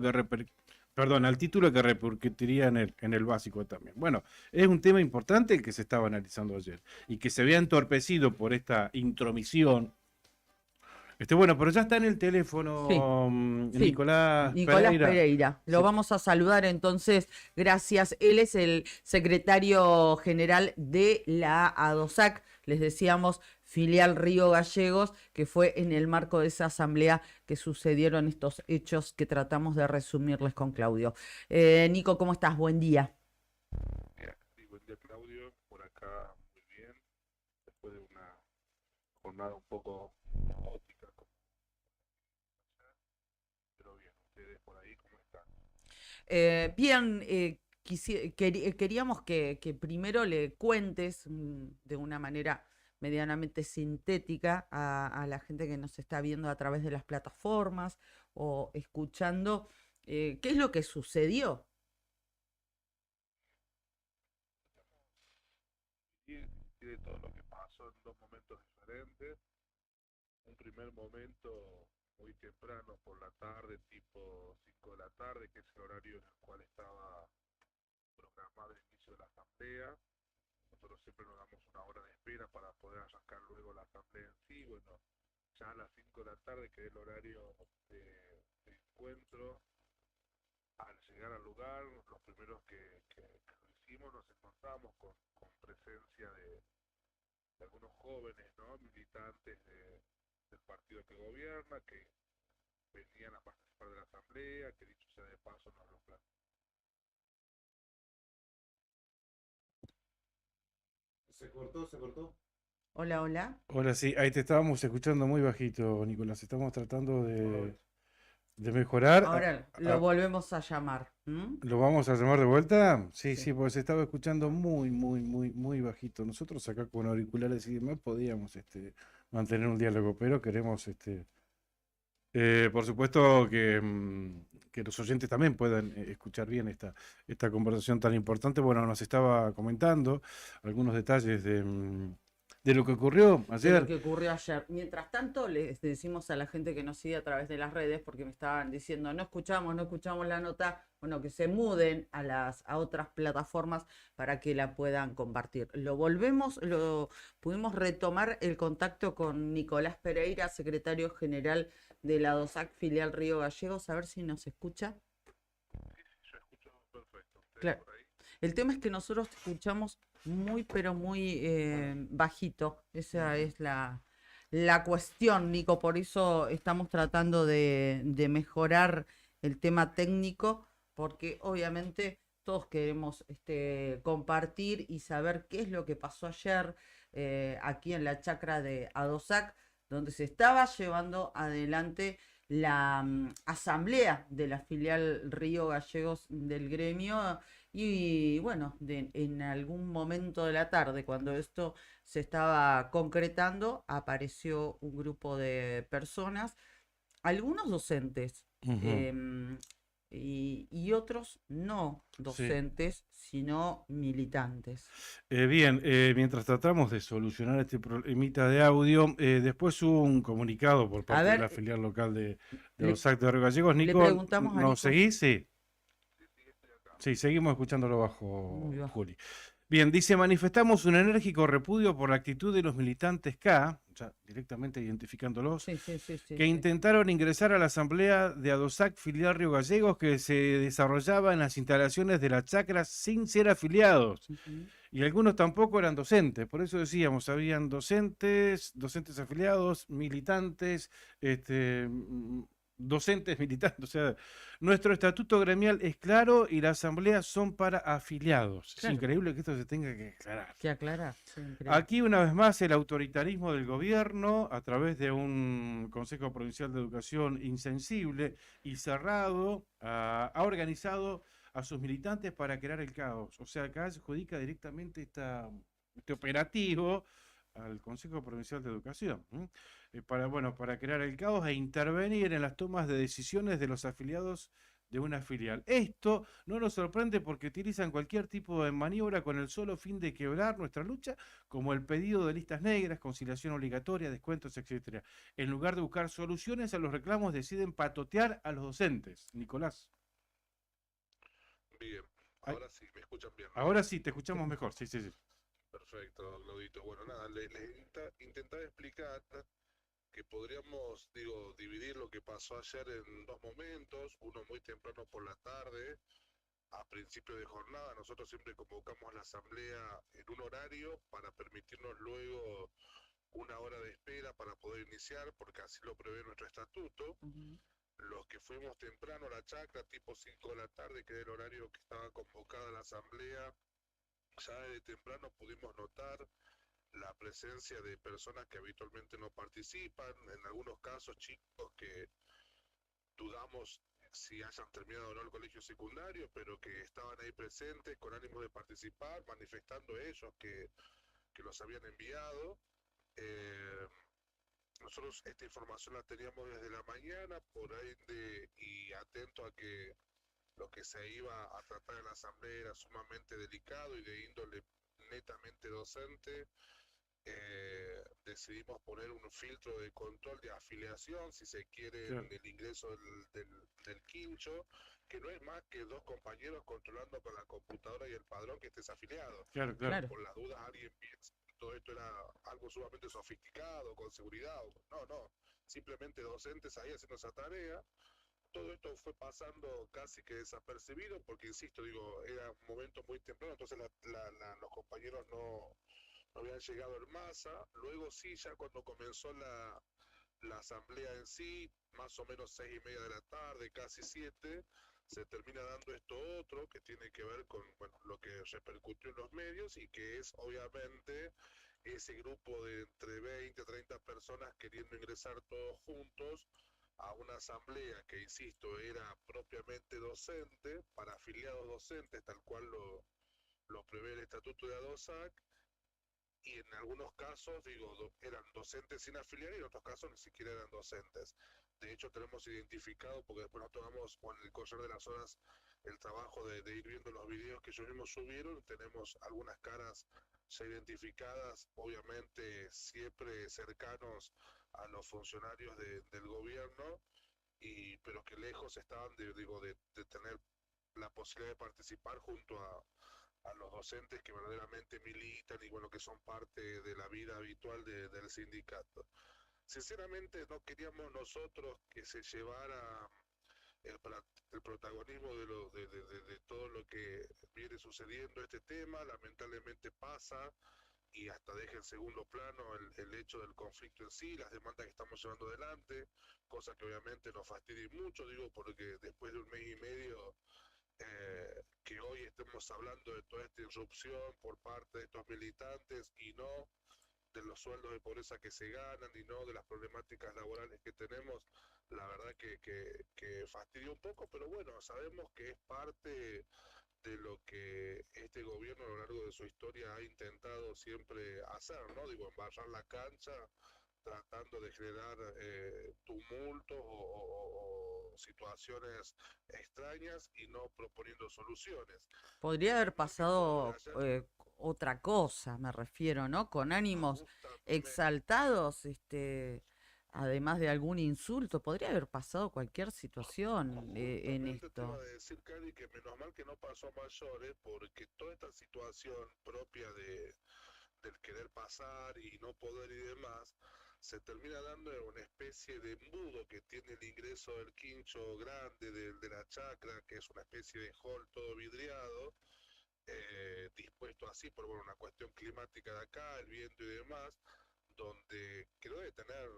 al título que repercutiría en el básico también. Bueno, es un tema importante el que se estaba analizando ayer y que se había entorpecido por esta intromisión. Bueno, pero ya está en el teléfono Sí. Nicolás Pereira. Pereira. Lo Sí. vamos a saludar entonces, gracias. Él es el secretario general de la ADOSAC, les decíamos, filial Río Gallegos, que fue en el marco de esa asamblea que sucedieron estos hechos que tratamos de resumirles con Claudio. Nico, ¿cómo estás? Buen día. Sí, buen día, Claudio. Por acá muy bien, después de una jornada un poco caótica, pero bien. ¿Ustedes por ahí cómo están? Bien, queríamos que primero le cuentes de una manera medianamente sintética a la gente que nos está viendo a través de las plataformas o escuchando, qué es lo que sucedió. Y de todo lo que pasó en dos momentos diferentes. Un primer momento muy temprano por la tarde, tipo 5 de la tarde, que es el horario en el cual estaba programado el inicio de la asamblea. Nosotros siempre nos damos una hora de espera para poder arrancar luego la asamblea en sí. Bueno, ya a las 5 de la tarde, que es el horario de encuentro, al llegar al lugar, los primeros que lo hicimos, nos encontramos con presencia de algunos jóvenes, ¿no? Militantes del partido que gobierna, que venían a participar de la asamblea, que dicho sea de paso nos lo plantearon. Se cortó. Hola, hola. Hola, sí, ahí te estábamos escuchando muy bajito, Nicolás. Estamos tratando de mejorar. Ahora lo volvemos a llamar. ¿Lo vamos a llamar de vuelta? Sí, Sí. porque se estaba escuchando muy bajito. Nosotros acá con auriculares y demás podíamos mantener un diálogo, pero queremos por supuesto que los oyentes también puedan escuchar bien esta conversación tan importante. Bueno, nos estaba comentando algunos detalles de de lo que ocurrió de ayer. lo que ocurrió ayer. Mientras tanto, les decimos a la gente que nos sigue a través de las redes, porque me estaban diciendo, no escuchamos la nota, bueno, que se muden a otras plataformas para que la puedan compartir. Pudimos retomar el contacto con Nicolás Pereira, secretario general de la DOSAC filial Río Gallegos, a ver si nos escucha. Yo escucho perfecto. ¿Ustedes Claro. por ahí? El tema es que nosotros te escuchamos muy, pero muy bajito. Esa es la cuestión, Nico. Por eso estamos tratando de mejorar el tema técnico, porque obviamente todos queremos compartir y saber qué es lo que pasó ayer aquí en la chacra de Adosac, donde se estaba llevando adelante la asamblea de la filial Río Gallegos del gremio. Y bueno, en algún momento de la tarde, cuando esto se estaba concretando, apareció un grupo de personas, algunos docentes, Ujú. y otros no docentes, sino militantes. Bien, mientras tratamos de solucionar este problemita de audio, después hubo un comunicado por parte de ver, la filial local de le- los actos de Río Gallegos. le Nico, preguntamos a Nico. ¿nos seguís? Sí. Sí, seguimos escuchándolo bajo, Muy bajo. Juli. Bien, dice, manifestamos un enérgico repudio por la actitud de los militantes K, ya directamente identificándolos, Sí, sí, sí, sí, que sí. intentaron ingresar a la asamblea de Adosac filial Río Gallegos que se desarrollaba en las instalaciones de la chacra sin ser afiliados. Ujú. Y algunos tampoco eran docentes, por eso decíamos, habían docentes afiliados, militantes, docentes militantes. O sea, nuestro estatuto gremial es claro y la asamblea son para afiliados. Claro. Es increíble que esto se tenga que aclarar. Que aclarar. Sí, increíble. Aquí una vez más el autoritarismo del gobierno a través de un Consejo Provincial de Educación insensible y cerrado ha organizado a sus militantes para crear el caos. O sea, acá se adjudica directamente este operativo al Consejo Provincial de Educación, para crear el caos e intervenir en las tomas de decisiones de los afiliados de una filial. Esto no nos sorprende porque utilizan cualquier tipo de maniobra con el solo fin de quebrar nuestra lucha, como el pedido de listas negras, conciliación obligatoria, descuentos, etcétera. En lugar de buscar soluciones a los reclamos, deciden patotear a los docentes. Nicolás. Bien, Ay. ahora sí, me escuchan bien, ¿no? Ahora sí, te escuchamos mejor. Sí, sí, sí. Perfecto, Claudito. Bueno, nada, les intentaba explicar que podríamos, dividir lo que pasó ayer en dos momentos, uno muy temprano por la tarde, a principio de jornada. Nosotros siempre convocamos la asamblea en un horario para permitirnos luego una hora de espera para poder iniciar, porque así lo prevé nuestro estatuto. Ujú. Los que fuimos temprano a la chacra, tipo 5 de la tarde, que era el horario que estaba convocada la asamblea, ya desde temprano pudimos notar la presencia de personas que habitualmente no participan, en algunos casos chicos que dudamos si hayan terminado o no el colegio secundario, pero que estaban ahí presentes con ánimo de participar, manifestando ellos que los habían enviado. Nosotros esta información la teníamos desde la mañana, por ende, y atento a que lo que se iba a tratar en la asamblea era sumamente delicado y de índole netamente docente. Decidimos poner un filtro de control de afiliación, si se quiere, Claro. en el ingreso del quincho, que no es más que dos compañeros controlando con la computadora y el padrón que estés afiliado. Claro, claro. Claro. Por las dudas alguien piensa que todo esto era algo sumamente sofisticado, con seguridad. No, simplemente docentes ahí haciendo esa tarea. Todo esto fue pasando casi que desapercibido, porque insisto, era un momento muy temprano, entonces los compañeros no habían llegado en masa. Luego sí, ya cuando comenzó la asamblea en sí, más o menos 6:30 de la tarde, casi 7, se termina dando esto otro que tiene que ver con lo que repercutió en los medios y que es obviamente ese grupo de entre 20 y 30 personas queriendo ingresar todos juntos a una asamblea que, insisto, era propiamente docente, para afiliados docentes, tal cual lo prevé el estatuto de ADOSAC, y en algunos casos, eran docentes sin afiliar y en otros casos ni siquiera eran docentes. De hecho, tenemos identificado, porque después nos tomamos con el correr de las horas el trabajo de ir viendo los videos que ellos mismos subieron, tenemos algunas caras ya identificadas, obviamente siempre cercanos a los funcionarios del gobierno, pero que lejos estaban de tener la posibilidad de participar junto a los docentes que verdaderamente militan y bueno, que son parte de la vida habitual del sindicato. Sinceramente no queríamos nosotros que se llevara el protagonismo de todo lo que viene sucediendo este tema. Lamentablemente pasa y hasta deja en segundo plano el hecho del conflicto en sí, las demandas que estamos llevando adelante, cosa que obviamente nos fastidia mucho, digo, porque después de un mes y medio que hoy estemos hablando de toda esta irrupción por parte de estos militantes y no de los sueldos de pobreza que se ganan y no de las problemáticas laborales que tenemos, la verdad que fastidia un poco, pero bueno, sabemos que es parte de lo que este gobierno a lo largo de su historia ha intentado siempre hacer, ¿no? Digo, embarrar la cancha, tratando de generar tumultos o situaciones extrañas y no proponiendo soluciones. Podría haber pasado Ayer, otra cosa, me refiero, ¿no? Con ánimos justamente, exaltados, además de algún insulto, podría haber pasado cualquier situación en justamente te iba a esto. decir, Cari, que menos mal que no pasó a mayores, porque toda esta situación propia del querer pasar y no poder y demás, se termina dando en una especie de embudo que tiene el ingreso del quincho grande de la chacra, que es una especie de hall todo vidriado, dispuesto así por bueno, una cuestión climática de acá, el viento y demás, donde que no debe tener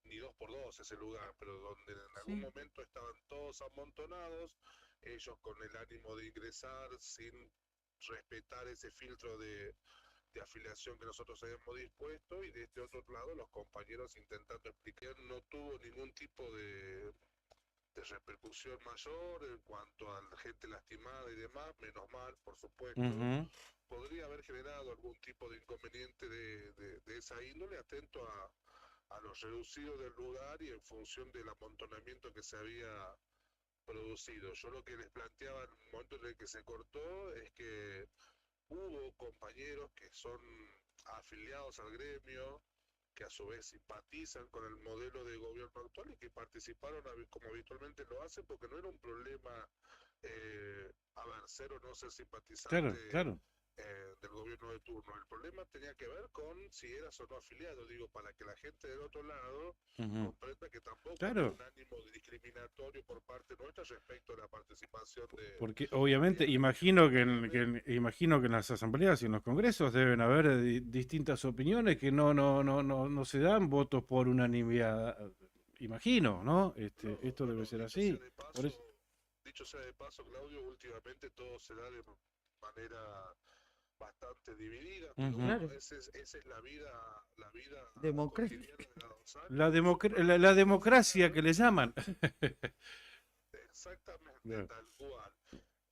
ni 2x2 ese lugar, pero donde en algún Sí, momento estaban todos amontonados, ellos con el ánimo de ingresar sin respetar ese filtro de afiliación que nosotros habíamos dispuesto y de este otro lado los compañeros intentando explicar no tuvo ningún tipo de repercusión mayor en cuanto a la gente lastimada y demás, menos mal, por supuesto. Ujú. Podría haber generado algún tipo de inconveniente de esa índole, atento a los reducidos del lugar y en función del amontonamiento que se había producido. Yo lo que les planteaba en el momento en el que se cortó es que hubo compañeros que son afiliados al gremio, que a su vez simpatizan con el modelo de gobierno actual y que participaron como habitualmente lo hacen, porque no era un problema, a ver, ser o no ser Claro, simpatizante claro. del gobierno de turno. El problema tenía que ver con si eras o no afiliado, digo, para que la gente del otro lado Ujú. comprenda que tampoco había Claro, un ánimo discriminatorio por parte nuestra respecto a la participación porque de obviamente afiliados imagino del gremio. imagino que en las asambleas y en los congresos deben haber distintas opiniones que no se dan votos por unanimidad. Imagino, ¿no? No, Esto no, debe no, ser así. Por eso. dicho sea de paso, Claudio, últimamente todo se da de manera bastante dividida, pero Ujú. bueno, claro, esa es la vida cotidiana democrática. de la docencia, por La supuesto. democracia que le llaman. Exactamente, Claro. tal cual.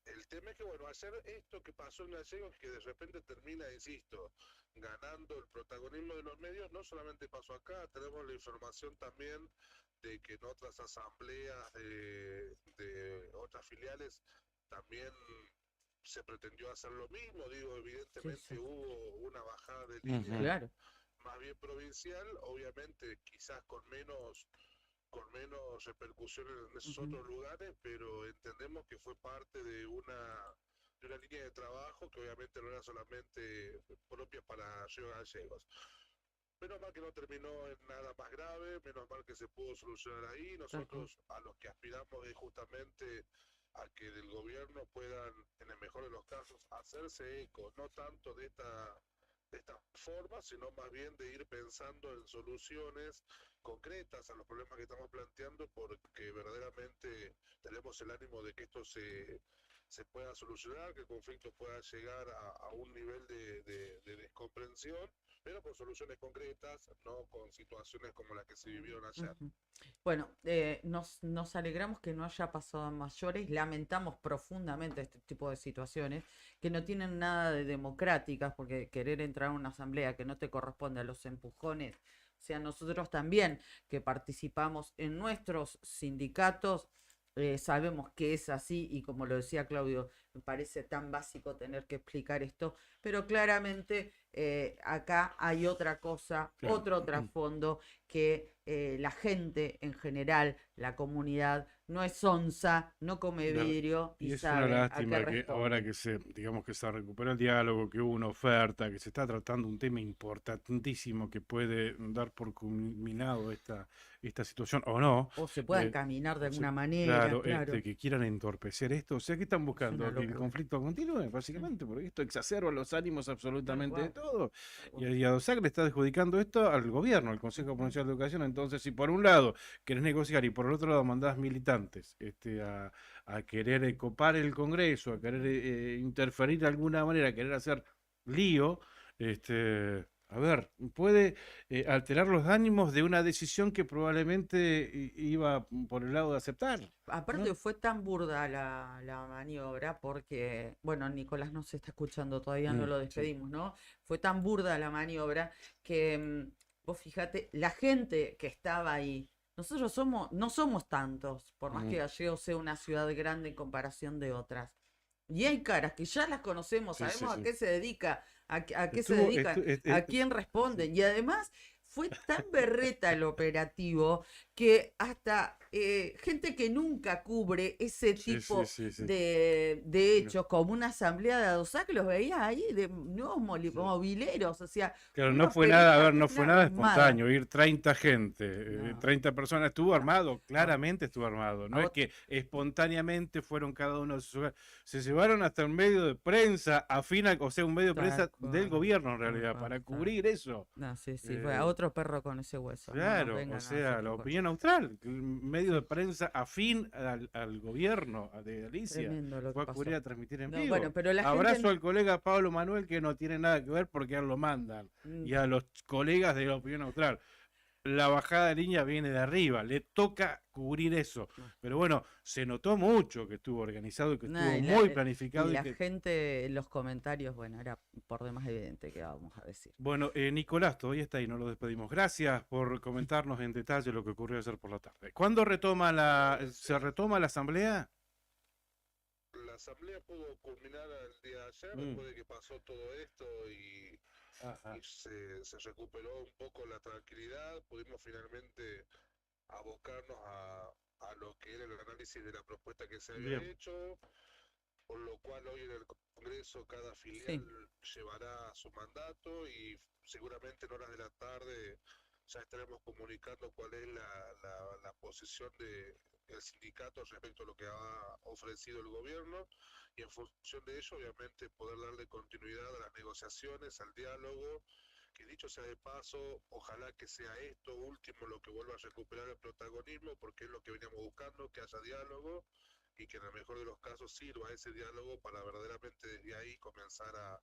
El tema es que, bueno, ayer esto que pasó en Gallegos, que de repente termina, insisto, ganando el protagonismo de los medios, no solamente pasó acá, tenemos la información también de que en otras asambleas de otras filiales también se pretendió hacer lo mismo, digo, Sí, evidentemente sí, hubo una bajada de línea Ujú. claro. más bien provincial, obviamente quizás con menos repercusión en esos Ujú. otros lugares, pero entendemos que fue parte de una línea de trabajo que obviamente no era solamente propia para Río Gallegos. Menos mal que no terminó en nada más grave, menos mal que se pudo solucionar ahí. Tal cual. Nosotros a los que aspiramos es justamente a que del gobierno puedan, en el mejor de los casos, hacerse eco, no tanto de esta forma, sino más bien de ir pensando en soluciones concretas a los problemas que estamos planteando, porque verdaderamente tenemos el ánimo de que esto se pueda solucionar, que el conflicto pueda llegar a un nivel de descomprensión, pero con soluciones concretas, no con situaciones como las que se vivieron ayer. Ujú. Bueno, nos alegramos que no haya pasado a mayores, lamentamos profundamente este tipo de situaciones que no tienen nada de democráticas, porque querer entrar a una asamblea que no te corresponde a los empujones, o sea, nosotros también que participamos en nuestros sindicatos, sabemos que es así y como lo decía Claudio, me parece tan básico tener que explicar esto, pero claramente acá hay otra cosa, Claro. otro trasfondo que la gente en general, la comunidad, no es onza, no come Claro. vidrio Y y es una sabe a qué lástima que responde. ahora que digamos que se recuperó el diálogo, que hubo una oferta, que se está tratando un tema importantísimo que puede dar por culminado esta situación, o no, O se pueda eh, encaminar de o sea, alguna manera, claro, claro. que quieran entorpecer esto, o sea, que están Es una buscando que el locura. conflicto continúe, básicamente, porque esto exacerba los ánimos absolutamente de cual. todo. Tal Y cual. a DOSAC le está adjudicando esto al gobierno, al Consejo Provincial de Educación. Entonces, si por un lado querés negociar y por el otro lado mandás militantes a querer copar el Congreso, a querer interferir de alguna manera, a querer hacer lío, a ver, puede alterar los ánimos de una decisión que probablemente iba por el lado de aceptar, ¿no? Aparte fue tan burda la maniobra porque, bueno, Nicolás no se está escuchando, todavía no lo Sí. despedimos, ¿no? Fue tan burda la maniobra que vos fíjate, la gente que estaba ahí, nosotros no somos tantos, por más que Gallegos sea una ciudad grande en comparación de otras. Y hay caras que ya las conocemos, Sí, sí, sabemos a sí. qué se dedica, a qué se Estuvo, dedican, a quién responden. Y además fue tan berreta el operativo que hasta gente que nunca cubre ese sí, sí, tipo sí, sí. de hechos, como una asamblea de ADOSAC, los veía ahí de nuevos Sí. mobileros, o sea, Claro, no una fue nada, a pelea, ver, no fue una nada armada. espontáneo, ir 30 gente, No, 30 personas, estuvo armado, a- claramente estuvo armado, no a es ot- que espontáneamente fueron cada uno de sus hogares, se llevaron hasta un medio de prensa afín, o sea, un medio de tal prensa del cual, gobierno en tal realidad, cual, para tal. cubrir eso. No, sí, fue a Eh, otro perro con ese hueso, no nos claro, o vengan a sea, hacer la cosas. opinión austral, el medio de prensa afín al gobierno de Alicia, Tremendo lo que fue a cubrir, pasó. a transmitir en No, vivo. bueno, pero la Abrazo gente... al colega Pablo Manuel, que no tiene nada que ver porque a él lo mandan, Mm, y a los colegas de la opinión austral. La bajada de línea viene de arriba, le toca cubrir eso. no. Pero bueno, se notó mucho que estuvo organizado y que No, estuvo y muy y planificado y la que... gente en los comentarios, bueno, era por demás evidente que vamos a decir. Bueno, Nicolás, todavía está ahí, no lo despedimos. Gracias por comentarnos en detalle lo que ocurrió ayer por la tarde. ¿Cuándo se retoma la asamblea? La asamblea pudo culminar el día de ayer, Mm. después de que pasó todo esto y Ajá. se recuperó un poco la tranquilidad, pudimos finalmente abocarnos a lo que era el análisis de la propuesta que se había Bien. hecho, por lo cual hoy en el Congreso cada filial llevará su mandato y seguramente en horas de la tarde ya estaremos comunicando cuál es la posición del sindicato respecto a lo que ha ofrecido el gobierno y en función de ello obviamente poder darle continuidad a las negociaciones, al diálogo, que dicho sea de paso, ojalá que sea esto último lo que vuelva a recuperar el protagonismo porque es lo que veníamos buscando, que haya diálogo y que en el mejor de los casos sirva ese diálogo para verdaderamente desde ahí comenzar a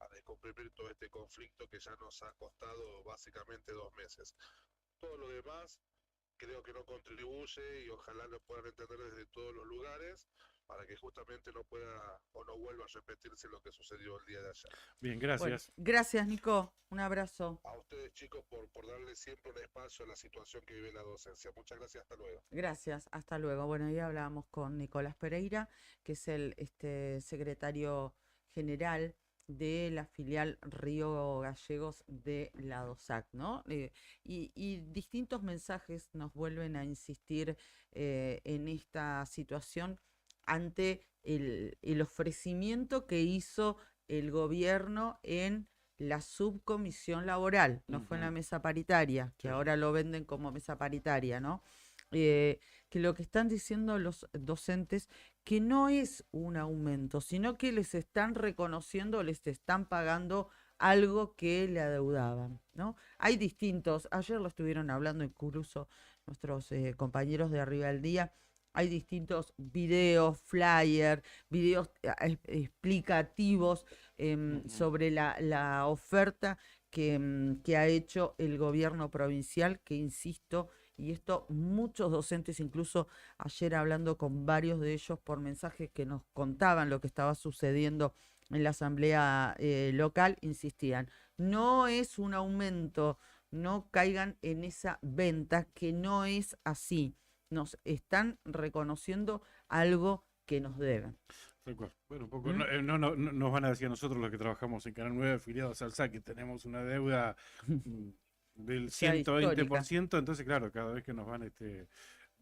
descomprimir todo este conflicto que ya nos ha costado básicamente 2 meses. Todo lo demás creo que no contribuye y ojalá lo puedan entender desde todos los lugares para que justamente no pueda o no vuelva a repetirse lo que sucedió el día de ayer. Bien, Bueno, gracias. gracias, Nico. Un abrazo. A ustedes chicos por darle siempre un espacio a la situación que vive la docencia. Muchas gracias, hasta luego. Gracias, hasta luego. Bueno, ahí hablábamos con Nicolás Pereira, que es el secretario general de la filial Río Gallegos de la DOSAC, ¿no? Y distintos mensajes nos vuelven a insistir en esta situación ante el ofrecimiento que hizo el gobierno en la subcomisión laboral, no fue en la Ujú. mesa paritaria, que Sí. ahora lo venden como mesa paritaria, ¿no? Que lo que están diciendo los docentes que no es un aumento, sino que les están reconociendo, les están pagando algo que le adeudaban, ¿no? Hay distintos, ayer lo estuvieron hablando incluso nuestros compañeros de Arriba del Día, hay distintos videos, flyers, videos explicativos sobre la oferta que ha hecho el gobierno provincial, que insisto, y esto muchos docentes, incluso ayer hablando con varios de ellos por mensajes que nos contaban lo que estaba sucediendo en la asamblea local, insistían, no es un aumento, no caigan en esa venta, que no es así, nos están reconociendo algo que nos deben. Tal cual. Bueno, un poco, no nos van a decir a nosotros los que trabajamos en Canal 9 afiliados al SAC que tenemos una deuda del Ya 120%, entonces claro, cada vez que nos van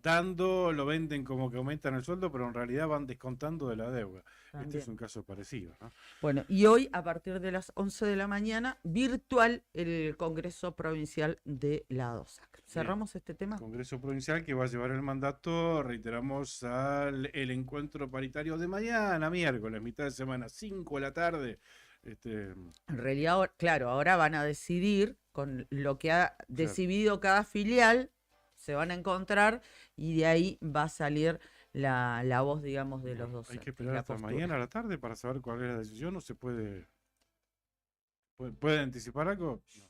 dando, lo venden como que aumentan el sueldo, pero en realidad van descontando de la deuda. Este También. es un caso parecido, ¿no? Bueno, y hoy, a partir de las 11 de la mañana, virtual el Congreso Provincial de la DOSAC. ¿Cerramos este tema? Congreso Provincial que va a llevar el mandato, reiteramos, al el encuentro paritario de mañana, miércoles, mitad de semana, 5 de la tarde. En realidad, claro, ahora van a decidir con lo que ha decidido cada filial, se van a encontrar y de ahí va a salir la voz, digamos, de los docentes. Hay que esperar hasta mañana a la tarde para saber cuál es la decisión, ¿o se puede anticipar algo? No.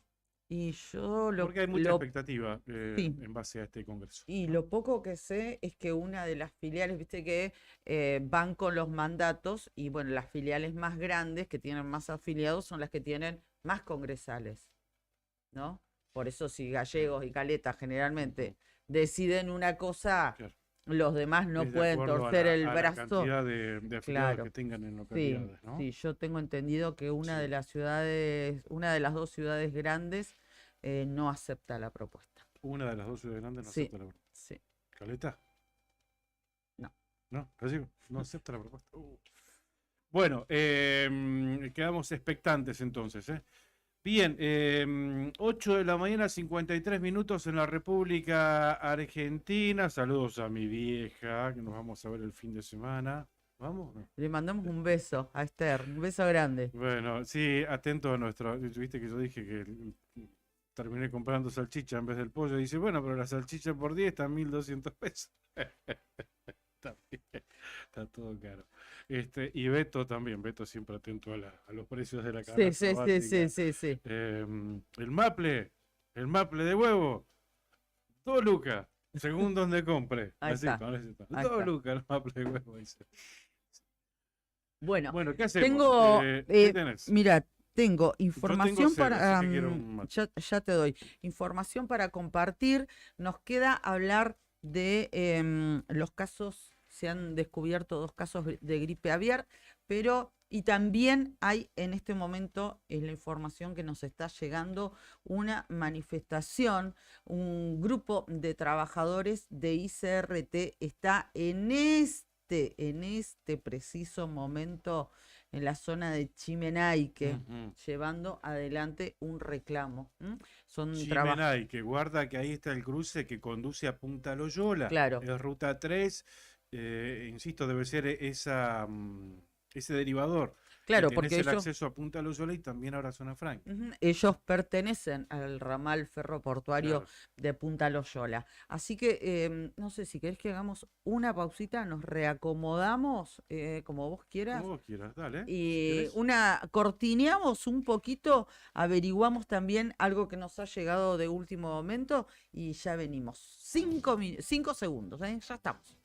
Y yo Porque hay mucha expectativa en base a este congreso. Y lo poco que sé es que una de las filiales, viste que van con los mandatos y bueno, las filiales más grandes que tienen más afiliados son las que tienen más congresales, ¿no? Por eso si Gallegos y Caleta generalmente deciden una cosa, Claro. los demás no Es de pueden acuerdo torcer el a la brazo. cantidad de afiliados Claro. que tengan en Sí, localidades, ¿no? sí, yo tengo entendido que una Sí. de las ciudades, una de las dos ciudades grandes no acepta la propuesta. Una de las dos ciudades grandes no Sí. acepta la propuesta. Sí. ¿Caleta? No. No, Gallego, no acepta la propuesta. Bueno, quedamos expectantes entonces, ¿eh? Bien, 8 de la mañana, 53 minutos en la República Argentina. Saludos a mi vieja, que nos vamos a ver el fin de semana. ¿Vamos? No. Le mandamos un beso a Esther, un beso grande. Bueno, sí, atento a nuestro. Viste que yo dije que terminé comprando salchicha en vez del pollo. Dice, bueno, pero la salchicha por 10 está 1.200 pesos. Está bien, está todo caro. Y Beto también, Beto siempre atento a los precios de la canasta Sí. básica. El maple de huevo, 2 lucas, según donde compre. Ahí está. 2 lucas el maple de huevo, dice. Bueno, Bueno, ¿qué hacemos? tengo, ¿Qué tenés? mira, tengo información cero, para, así que quiero un mate. ya te doy, información para compartir. Nos queda hablar de los casos, se han descubierto 2 casos de gripe aviar, pero y también hay en este momento, es la información que nos está llegando, una manifestación, un grupo de trabajadores de ICRT está en este preciso momento en la zona de Chimenaique, llevando adelante un reclamo. Son Chimenay, que guarda que ahí está el cruce que conduce a Punta Loyola. Claro. Es ruta 3, insisto, debe ser ese derivador. Claro, que porque tenés el ellos, acceso a Punta Loyola y también ahora a Zona Franca. ellos pertenecen al ramal ferroportuario Claro. de Punta Loyola. Así que, no sé, si querés que hagamos una pausita, nos reacomodamos, como vos quieras. Como vos quieras, dale. si Y querés. cortineamos un poquito, averiguamos también algo que nos ha llegado de último momento y ya venimos. 5 segundos, ya estamos.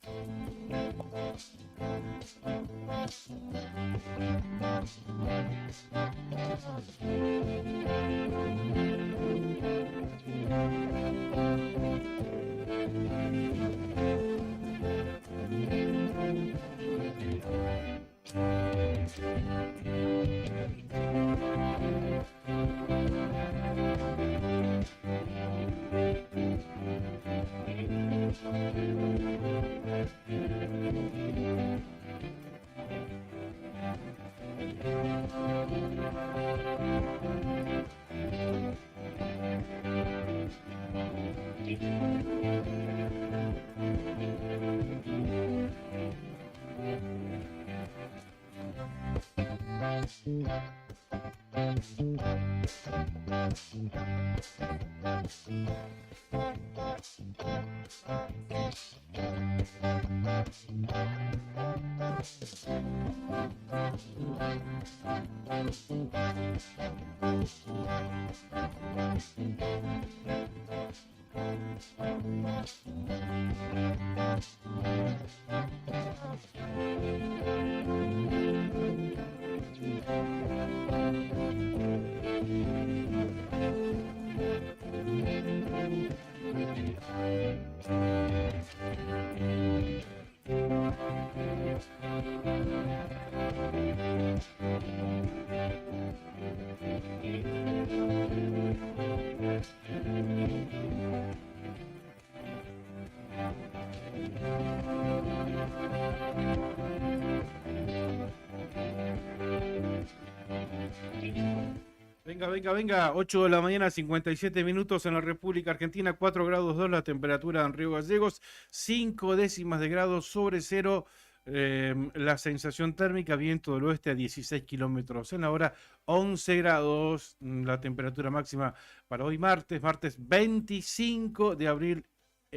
Venga, venga, venga. 8 de la mañana, 57 minutos en la República Argentina, 4 grados 2 la temperatura en Río Gallegos, 5 décimas de grado sobre cero. La sensación térmica, viento del oeste a 16 kilómetros en la hora, 11 grados, la temperatura máxima para hoy martes 25 de abril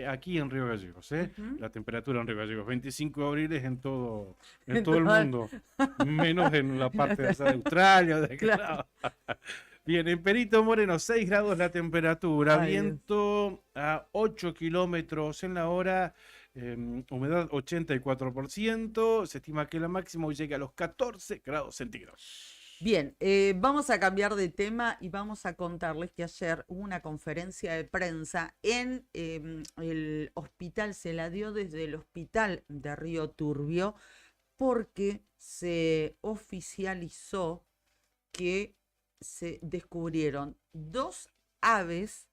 aquí en Río Gallegos. La temperatura en Río Gallegos, 25 de abril es en todo el mundo, menos en la parte de Australia. De aquel lado. Bien, en Perito Moreno, 6 grados la temperatura, viento a 8 kilómetros en la hora. Humedad 84%, se estima que la máxima hoy llega a los 14 grados centígrados. Bien, vamos a cambiar de tema y vamos a contarles que ayer hubo una conferencia de prensa en el hospital, se la dio desde el hospital de Río Turbio, porque se oficializó que se descubrieron 2 aves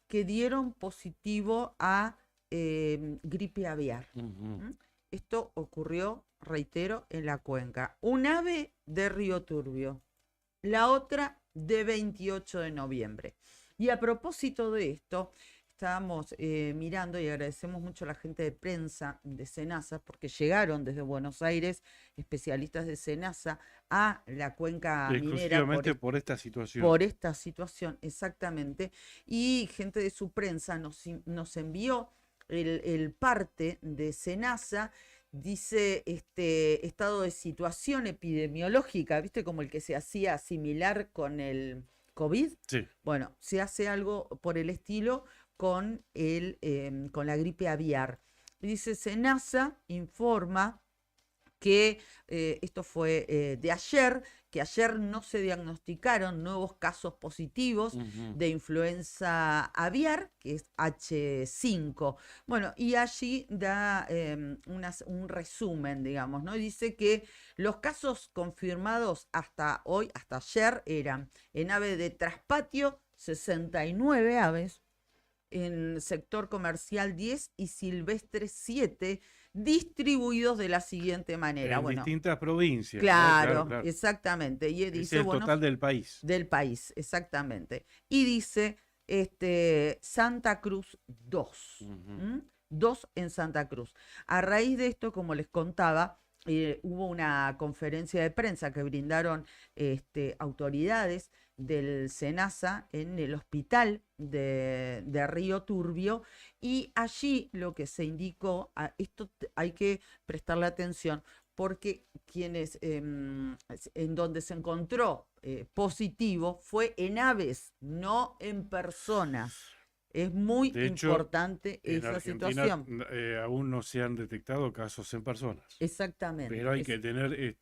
que dieron positivo a gripe aviar. Esto ocurrió, reitero, en la cuenca. Un ave de Río Turbio, la otra de 28 de noviembre. Y a propósito de esto, estábamos mirando y agradecemos mucho a la gente de prensa de SENASA, porque llegaron desde Buenos Aires especialistas de SENASA a la cuenca minera. Exclusivamente por esta situación. Por esta situación, exactamente. Y gente de su prensa nos envió el parte de SENASA, dice estado de situación epidemiológica, ¿viste? Como el que se hacía similar con el COVID. Sí. Bueno, se hace algo por el estilo con la gripe aviar. Dice, SENASA informa que esto fue de ayer, que ayer no se diagnosticaron nuevos casos positivos de influenza aviar, que es H5. Bueno, y allí da un resumen, digamos, ¿no? Dice que los casos confirmados hasta hoy, hasta ayer, eran en ave de traspatio, 69 aves, en sector comercial 10 y silvestre 7, distribuidos de la siguiente manera. En distintas provincias. Claro, Claro. exactamente. Y dice, Es el total del país. Del país, exactamente. Y dice Santa Cruz 2. 2 en Santa Cruz. A raíz de esto, como les contaba, hubo una conferencia de prensa que brindaron autoridades del SENASA en el hospital de Río Turbio, y allí lo que se indicó, esto hay que prestarle atención, porque quienes en donde se encontró positivo fue en aves, no en personas. Es muy importante esa situación. Aún no se han detectado casos en personas. Exactamente. Pero hay que tener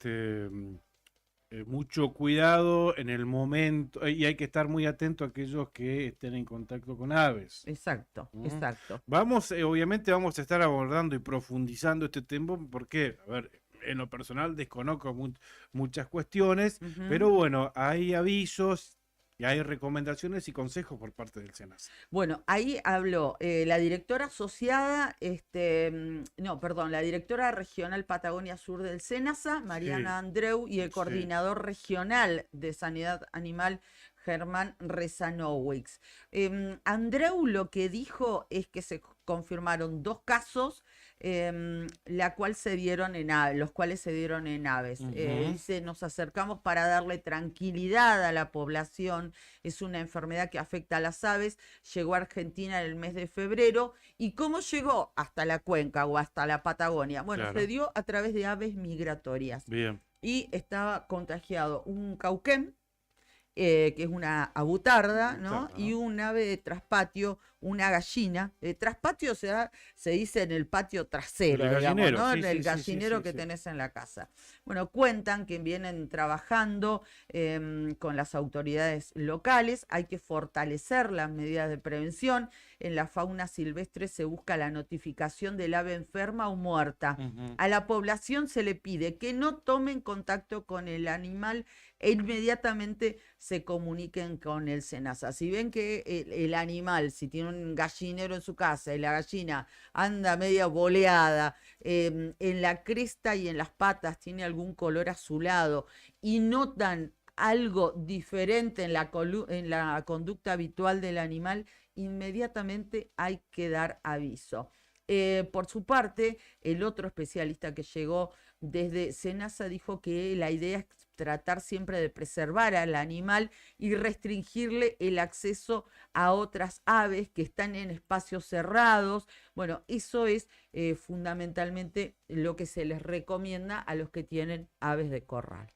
mucho cuidado en el momento y hay que estar muy atento a aquellos que estén en contacto con aves. Exacto, exacto. Obviamente vamos a estar abordando y profundizando este tema porque, a ver, en lo personal desconozco muchas cuestiones, pero bueno, hay avisos y hay recomendaciones y consejos por parte del SENASA. Bueno, ahí habló la directora asociada, la directora regional Patagonia Sur del SENASA, Mariana Andreu, y el coordinador regional de Sanidad Animal, Germán Rezanowicz. Andreu lo que dijo es que se confirmaron 2 casos, los cuales se dieron en aves. Dice, nos acercamos para darle tranquilidad a la población. Es una enfermedad que afecta a las aves. Llegó a Argentina en el mes de febrero. ¿Y cómo llegó hasta la cuenca o hasta la Patagonia? Bueno, claro, se dio a través de aves migratorias. Bien. Y estaba contagiado un cauquén, que es una abutarda, ¿no? Y un ave de traspatio, una gallina. Traspatio se dice en el patio trasero, digamos, ¿no? Sí, en el gallinero que tenés en la casa. Bueno, cuentan que vienen trabajando con las autoridades locales. Hay que fortalecer las medidas de prevención. En la fauna silvestre se busca la notificación del ave enferma o muerta. A la población se le pide que no tomen contacto con el animal e inmediatamente se comuniquen con el SENASA. Si ven que el animal, si tiene un gallinero en su casa y la gallina anda media boleada, en la cresta y en las patas tiene algún color azulado y notan algo diferente en en la conducta habitual del animal, inmediatamente hay que dar aviso. Por su parte, el otro especialista que llegó desde SENASA dijo que la idea es tratar siempre de preservar al animal y restringirle el acceso a otras aves que están en espacios cerrados. Bueno, eso es fundamentalmente lo que se les recomienda a los que tienen aves de corral.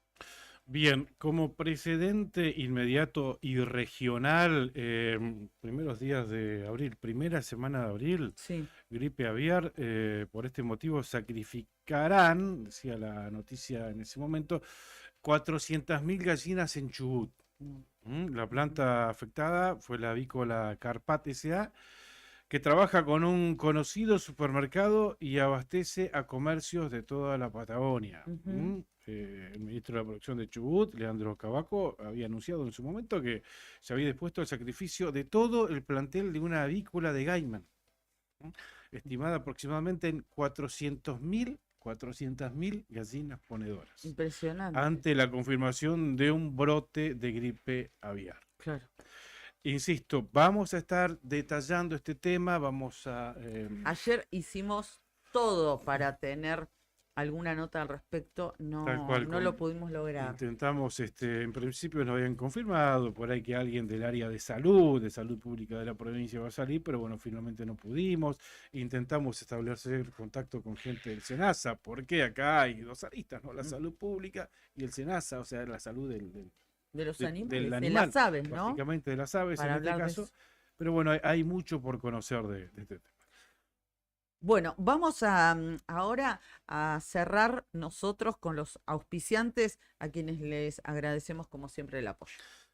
Bien, como precedente inmediato y regional, primeros días de abril, primera semana de abril, Sí. gripe aviar, por este motivo sacrificarán, decía la noticia en ese momento, 400.000 gallinas en Chubut. La planta afectada fue la avícola Carpat S.A., que trabaja con un conocido supermercado y abastece a comercios de toda la Patagonia. Ujú. El ministro de la Producción de Chubut, Leandro Cavaco, había anunciado en su momento que se había dispuesto al sacrificio de todo el plantel de una avícola de Gaiman, estimada aproximadamente en 400.000 gallinas ponedoras, Impresionante. ante la confirmación de un brote de gripe aviar. Claro. Insisto, vamos a estar detallando este tema, vamos a... Ayer hicimos todo para tener alguna nota al respecto, Tal cual, no lo pudimos lograr. intentamos, en principio nos habían confirmado por ahí que alguien del área de salud pública de la provincia va a salir, pero bueno, finalmente no pudimos. Intentamos establecer contacto con gente del SENASA, porque acá hay dos aristas, ¿no? La salud pública y el SENASA, o sea, la salud De los del animales, de animal, las aves, ¿no? básicamente de las aves Para en este hablar de caso. eso. Pero bueno, hay mucho por conocer de este tema. Bueno, vamos ahora a cerrar nosotros con los auspiciantes, a quienes les agradecemos como siempre el apoyo.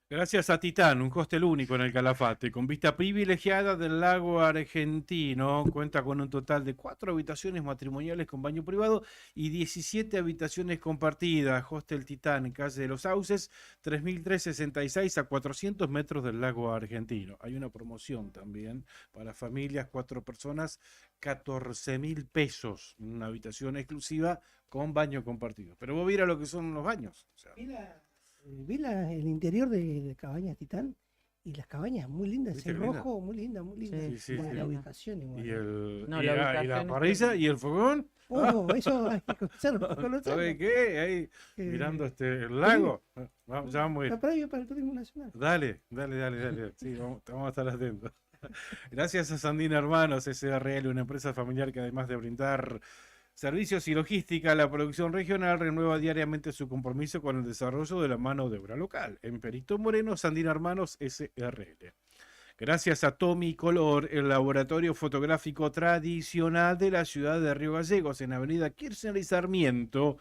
Gracias a Titán, un hostel único en el Calafate, con vista privilegiada del lago argentino. Cuenta con un total de 4 habitaciones matrimoniales con baño privado y 17 habitaciones compartidas. Hostel Titán, en calle de los Sauces, 3366 a 400 metros del lago argentino. Hay una promoción también para familias, 4 personas, 14.000 pesos. Una habitación exclusiva con baño compartido. Pero vos mira lo que son los baños. O sea, El interior de Cabañas Titán y las cabañas muy lindas, ¿Viste el qué linda? rojo, muy linda, muy linda. Sí, sí, Bueno, sí. la ubicación igual. y, el, No, y la la ubicación es parrilla y el fogón. Oh, eso hay que conocerlo. ¿Sabe qué? Ahí mirando el lago. Vamos, ya vamos a ir. Está previo para el turismo nacional. Dale. Sí, vamos a estar atentos. Gracias a Sandina Hermanos, SRL, una empresa familiar que además de brindar servicios y logística a la producción regional, renueva diariamente su compromiso con el desarrollo de la mano de obra local. En Perito Moreno, Sandina Hermanos, SRL. Gracias a Tommy Color, el laboratorio fotográfico tradicional de la ciudad de Río Gallegos, en Avenida Kirchner y Sarmiento.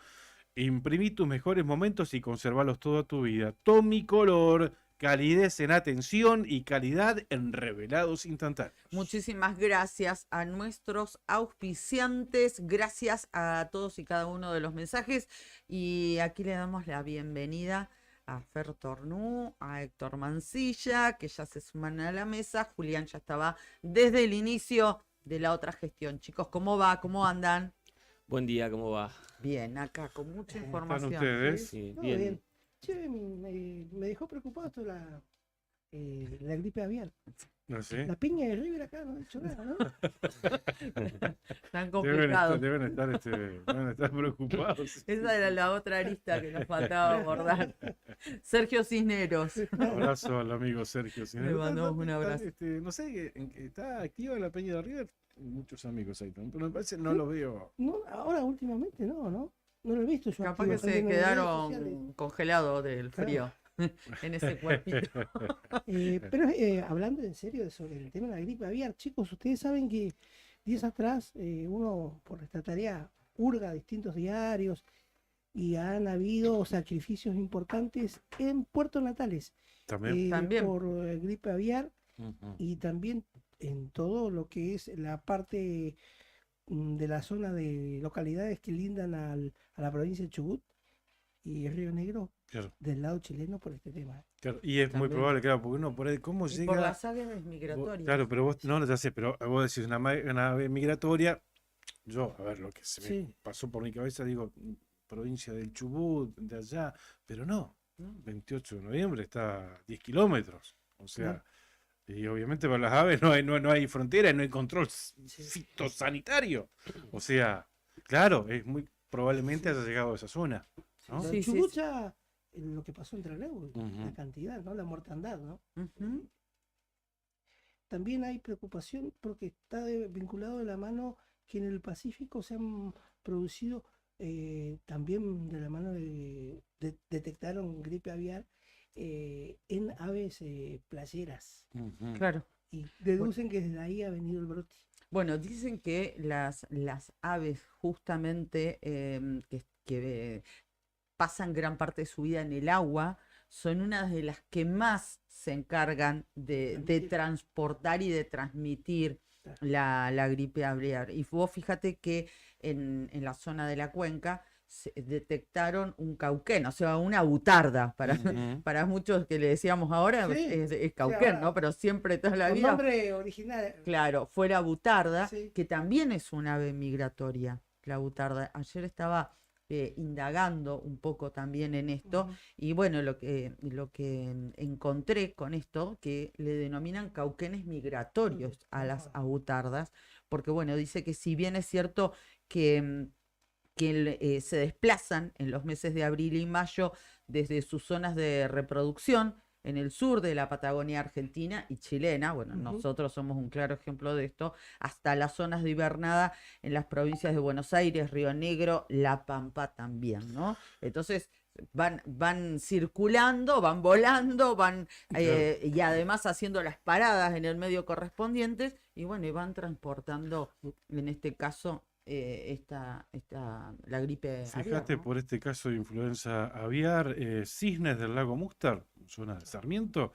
Imprimí tus mejores momentos y conservalos toda tu vida. Tommy Color, calidez en atención y calidad en revelados instantáneos. Muchísimas gracias a nuestros auspiciantes, gracias a todos y cada uno de los mensajes, y aquí le damos la bienvenida a Fer Tornú, a Héctor Mancilla, que ya se suman a la mesa. Julián ya estaba desde el inicio de la otra gestión. Chicos, ¿cómo va? ¿Cómo andan? Buen día, ¿cómo va? Bien, acá con mucha ¿Cómo información. están ustedes? Sí, No, bien. bien. Che, me dejó preocupado esto de la gripe aviar. No sé. La piña de River acá no ha dicho nada, ¿no? Tan Deben complicado. estar, deben estar preocupados. Esa era la otra arista que nos faltaba abordar. Sergio Cisneros. Un abrazo al amigo Sergio. Le mandamos un abrazo. No sé, ¿está activa la Peña de River? Muchos amigos ahí también, pero me parece no lo veo. No, ahora últimamente no lo he visto yo. Capaz activo, que se saliendo en las redes sociales. quedaron congelados del frío en ese cuerpito. Pero hablando en serio sobre el tema de la gripe aviar, chicos, ustedes saben que días atrás uno por esta tarea hurga distintos diarios y han habido sacrificios importantes en Puerto Natales También. También. por gripe aviar Ujú. y también en todo lo que es la parte de la zona de localidades que lindan a la provincia de Chubut y Río Negro Claro, del lado chileno por este tema. claro. Y es muy También. probable, claro, porque uno por ahí, ¿cómo Y llega? por las aves Vos- migratorias. claro, pero vos, no, ya sé, pero vos decís una ave migratoria. Yo, a ver, lo que se me Sí. pasó por mi cabeza, digo, provincia del Chubut, de allá, pero no. 28 de noviembre está a 10 kilómetros. O sea, y obviamente para las aves no hay frontera, no hay control fitosanitario. O sea, claro, es muy probablemente haya llegado a esa zona, ¿no? Lo Sí, de sí, Chubut sí. ya, lo que pasó entre Trelew, Ujú. la cantidad, ¿no? La mortandad, ¿no? Ujú. También hay preocupación porque está vinculado de la mano que en el Pacífico se han producido también de la mano detectaron gripe aviar en aves playeras Ujú. Claro. y deducen que desde ahí ha venido el brote. Bueno, dicen que las aves justamente que pasan gran parte de su vida en el agua son una de las que más se encargan de Transmitir. transportar y de transmitir Claro. la gripe aviar. Y vos fíjate que en la zona de la cuenca se detectaron un cauquén, o sea, una butarda. Ujú. Para muchos que le decíamos ahora Sí, es cauquén, ahora, ¿no? Pero siempre toda la Con vida nombre original. claro, fue la butarda, Sí. que también es un ave migratoria, la butarda. Ayer estaba indagando un poco también en esto Ujú. y bueno, lo que encontré con esto, que le denominan cauquenes migratorios a las Ajá. abutardas, porque bueno, dice que si bien es cierto que se desplazan en los meses de abril y mayo desde sus zonas de reproducción en el sur de la Patagonia argentina y chilena, bueno, Ujú. nosotros somos un claro ejemplo de esto, hasta las zonas de hibernada en las provincias de Buenos Aires, Río Negro, La Pampa también, ¿no? Entonces van circulando, van volando, y además haciendo las paradas en el medio correspondientes y bueno, y van transportando, en este caso, la gripe aviar, Fíjate ¿no? por este caso de influenza aviar, cisnes del lago Mustard, zona de Sarmiento,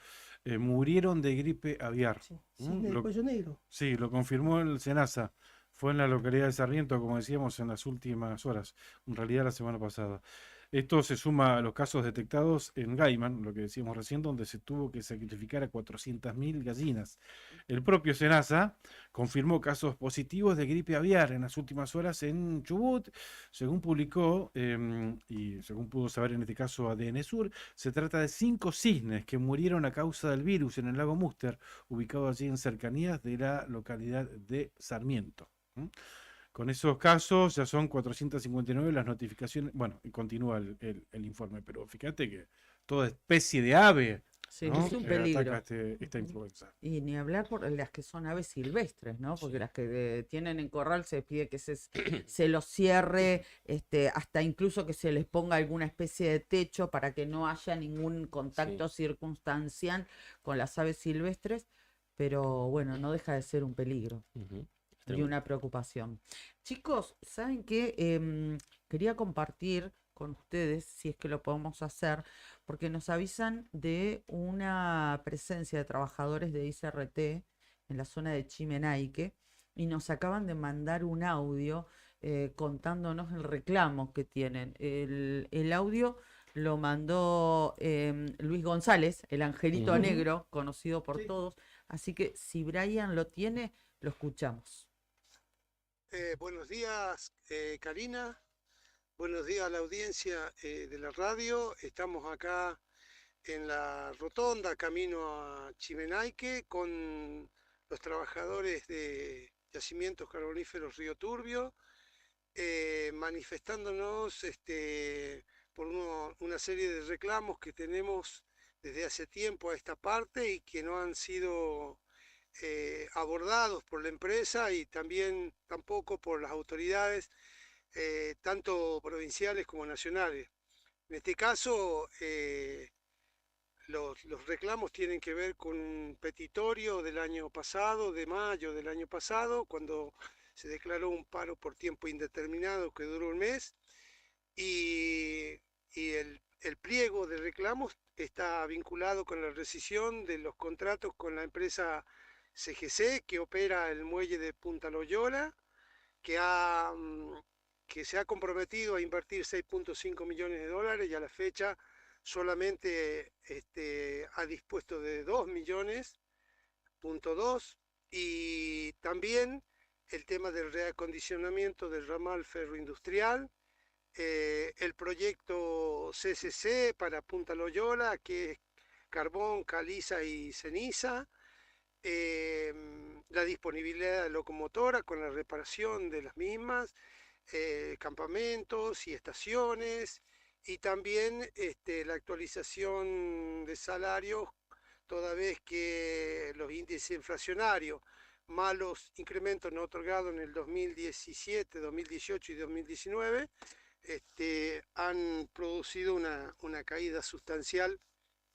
murieron de gripe aviar. Sí. ¿Mm? Cisne del cuello negro. Sí, lo confirmó el SENASA. Fue en la localidad de Sarmiento, como decíamos, en las últimas horas, en realidad la semana pasada. Esto se suma a los casos detectados en Gaiman, lo que decíamos recién, donde se tuvo que sacrificar a 400.000 gallinas. El propio SENASA confirmó casos positivos de gripe aviar en las últimas horas en Chubut, según publicó, y según pudo saber en este caso ADN Sur, se trata de 5 cisnes que murieron a causa del virus en el lago Muster, ubicado allí en cercanías de la localidad de Sarmiento. ¿Mm? Con esos casos ya son 459 las notificaciones. Bueno, y continúa el informe, pero fíjate que toda especie de ave, Sí, ¿no? es un ataca peligro. esta influenza. Y ni hablar por las que son aves silvestres, ¿no? Porque las que tienen en corral se pide que se los cierre, hasta incluso que se les ponga alguna especie de techo para que no haya ningún contacto circunstancial con las aves silvestres, pero bueno, no deja de ser un peligro Ujú. Es y tremendo. una preocupación. Chicos, ¿saben qué? Quería compartir con ustedes, si es que lo podemos hacer, porque nos avisan de una presencia de trabajadores de ICRT en la zona de Chimenaique y nos acaban de mandar un audio contándonos el reclamo que tienen. El audio lo mandó Luis González, el Angelito Ujú. Negro, conocido por Sí. todos. Así que si Brian lo tiene, lo escuchamos. Buenos días, Karina. Buenos días a la audiencia de la radio. Estamos acá en la rotonda, camino a Chimenaique, con los trabajadores de Yacimientos Carboníferos Río Turbio, manifestándonos por una serie de reclamos que tenemos desde hace tiempo a esta parte y que no han sido abordados por la empresa y también tampoco por las autoridades, tanto provinciales como nacionales. En este caso, los reclamos tienen que ver con un petitorio del año pasado, de mayo del año pasado, cuando se declaró un paro por tiempo indeterminado que duró un mes, y, y el pliego de reclamos está vinculado con la rescisión de los contratos con la empresa CGC, que opera el muelle de Punta Loyola, que se ha comprometido a invertir 6.5 millones de dólares y a la fecha solamente ha dispuesto de 2 millones, punto 2, y también el tema del reacondicionamiento del ramal ferroindustrial, el proyecto CCC para Punta Loyola, que es carbón, caliza y ceniza, la disponibilidad de locomotora con la reparación de las mismas, campamentos y estaciones, y también la actualización de salarios, toda vez que los índices inflacionarios, más los incrementos no otorgados en el 2017, 2018 y 2019, han producido una caída sustancial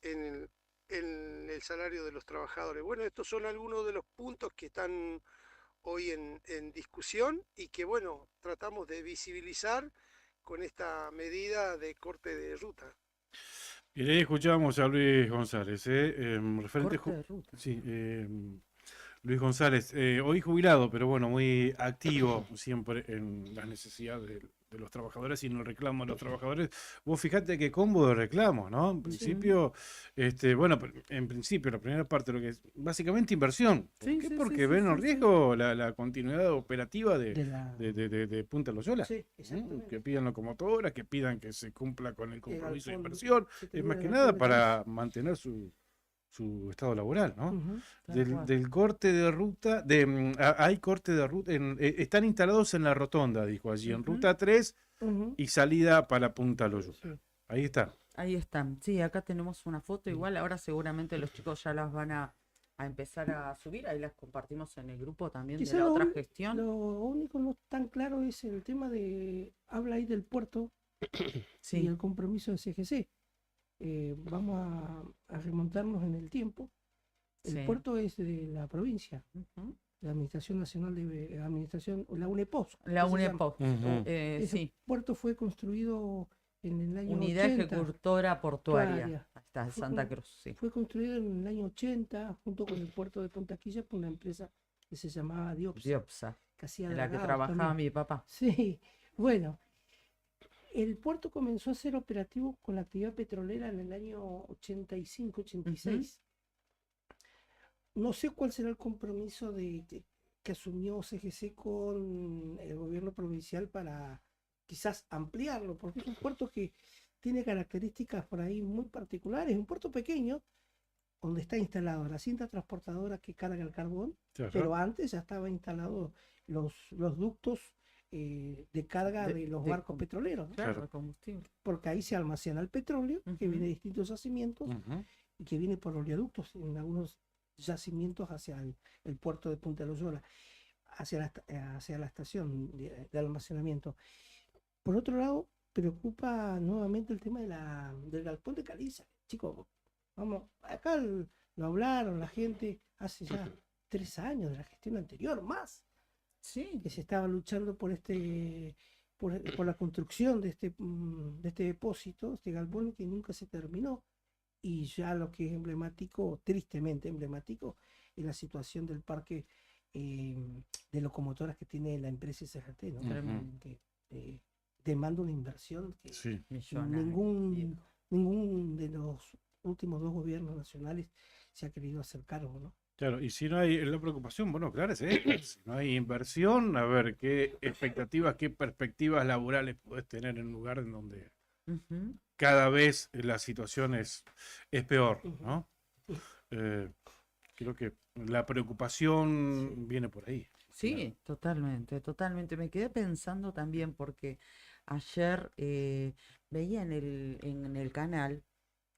en el salario de los trabajadores. Bueno, estos son algunos de los puntos que están hoy en discusión y que, bueno, tratamos de visibilizar con esta medida de corte de ruta. Y ahí escuchábamos a Luis González, referente... Corte de ruta. Sí, Luis González, hoy jubilado, pero bueno, muy activo siempre en las necesidades de los trabajadores y en el reclamo de los trabajadores. Vos fijate qué combo de reclamos, ¿no? En principio, bueno, en principio, la primera parte, lo que es básicamente inversión. ¿Por Sí, qué? sí, Porque sí, ven sí, en sí. riesgo la continuidad operativa De la- de Punta Loyola. Sí, exactamente. Que pidan locomotoras, que pidan que se cumpla con el compromiso de galpón, inversión. se Es termina más el que galpón nada de para mantener su estado laboral, ¿no? Ujú. Tal cual. Del corte de ruta, hay corte de ruta, están instalados en la rotonda, dijo allí, en Ujú. ruta 3 Ujú. y salida para Punta Loyola. Sí. Ahí está. Ahí están. Sí, acá tenemos una foto. Igual ahora seguramente los chicos ya las van a empezar a subir. Ahí las compartimos en el grupo también de Quizá la lo, otra un- gestión. lo único no tan claro es el tema habla ahí del puerto y Sí, el compromiso de CGC. Vamos a remontarnos en el tiempo. El sí. puerto es de la provincia, Ujú. la Administración Nacional de Administración, la UNEPOS. La que se llama. UNEPOC. Ujú. Ese Sí, puerto fue construido en el año Unidad 80. Ejecutora Portuaria. Portuaria. Ahí está, Fue Santa con- Cruz, sí. Fue construido en el año 80 junto con el puerto de Puntaquilla por una empresa que se llamaba Diopsa, Diopsa, que hacía en la que dragados trabajaba también. mi papá. Sí, bueno, el puerto comenzó a ser operativo con la actividad petrolera en el año 85-86. No sé cuál será el compromiso que asumió CGC con el gobierno provincial para quizás ampliarlo, porque es un puerto que tiene características por ahí muy particulares, un puerto pequeño donde está instalado la cinta transportadora que carga el carbón, Claro. pero antes ya estaba instalado los ductos de carga de los barcos petroleros, ¿no? Claro, Claro. de combustible. Porque ahí se almacena el petróleo que Ujú. viene de distintos yacimientos Ujú. y que viene por oleoductos en algunos yacimientos hacia el puerto de Punta Loyola, hacia la estación de almacenamiento. Por otro lado, preocupa nuevamente el tema del galpón de caliza. Chicos, vamos, acá lo hablaron la gente hace ya 3 años de la gestión anterior, más, Sí, que se estaba luchando por la construcción de este depósito, este galpón que nunca se terminó. Y ya lo que es emblemático, tristemente emblemático, es la situación del parque de locomotoras que tiene la empresa SRT, ¿no? tremendo. Que demanda una inversión que Sí. Millonario. ningún de los últimos 2 gobiernos nacionales se ha querido hacer cargo, ¿no? Claro, y si no hay, la preocupación, bueno, claro, es esta. Si no hay inversión, a ver, qué expectativas, qué perspectivas laborales puedes tener en un lugar en donde Ujú. cada vez la situación es peor, ¿no? Creo que la preocupación viene por ahí. Sí, Claro. totalmente, totalmente. Me quedé pensando también porque ayer veía en el canal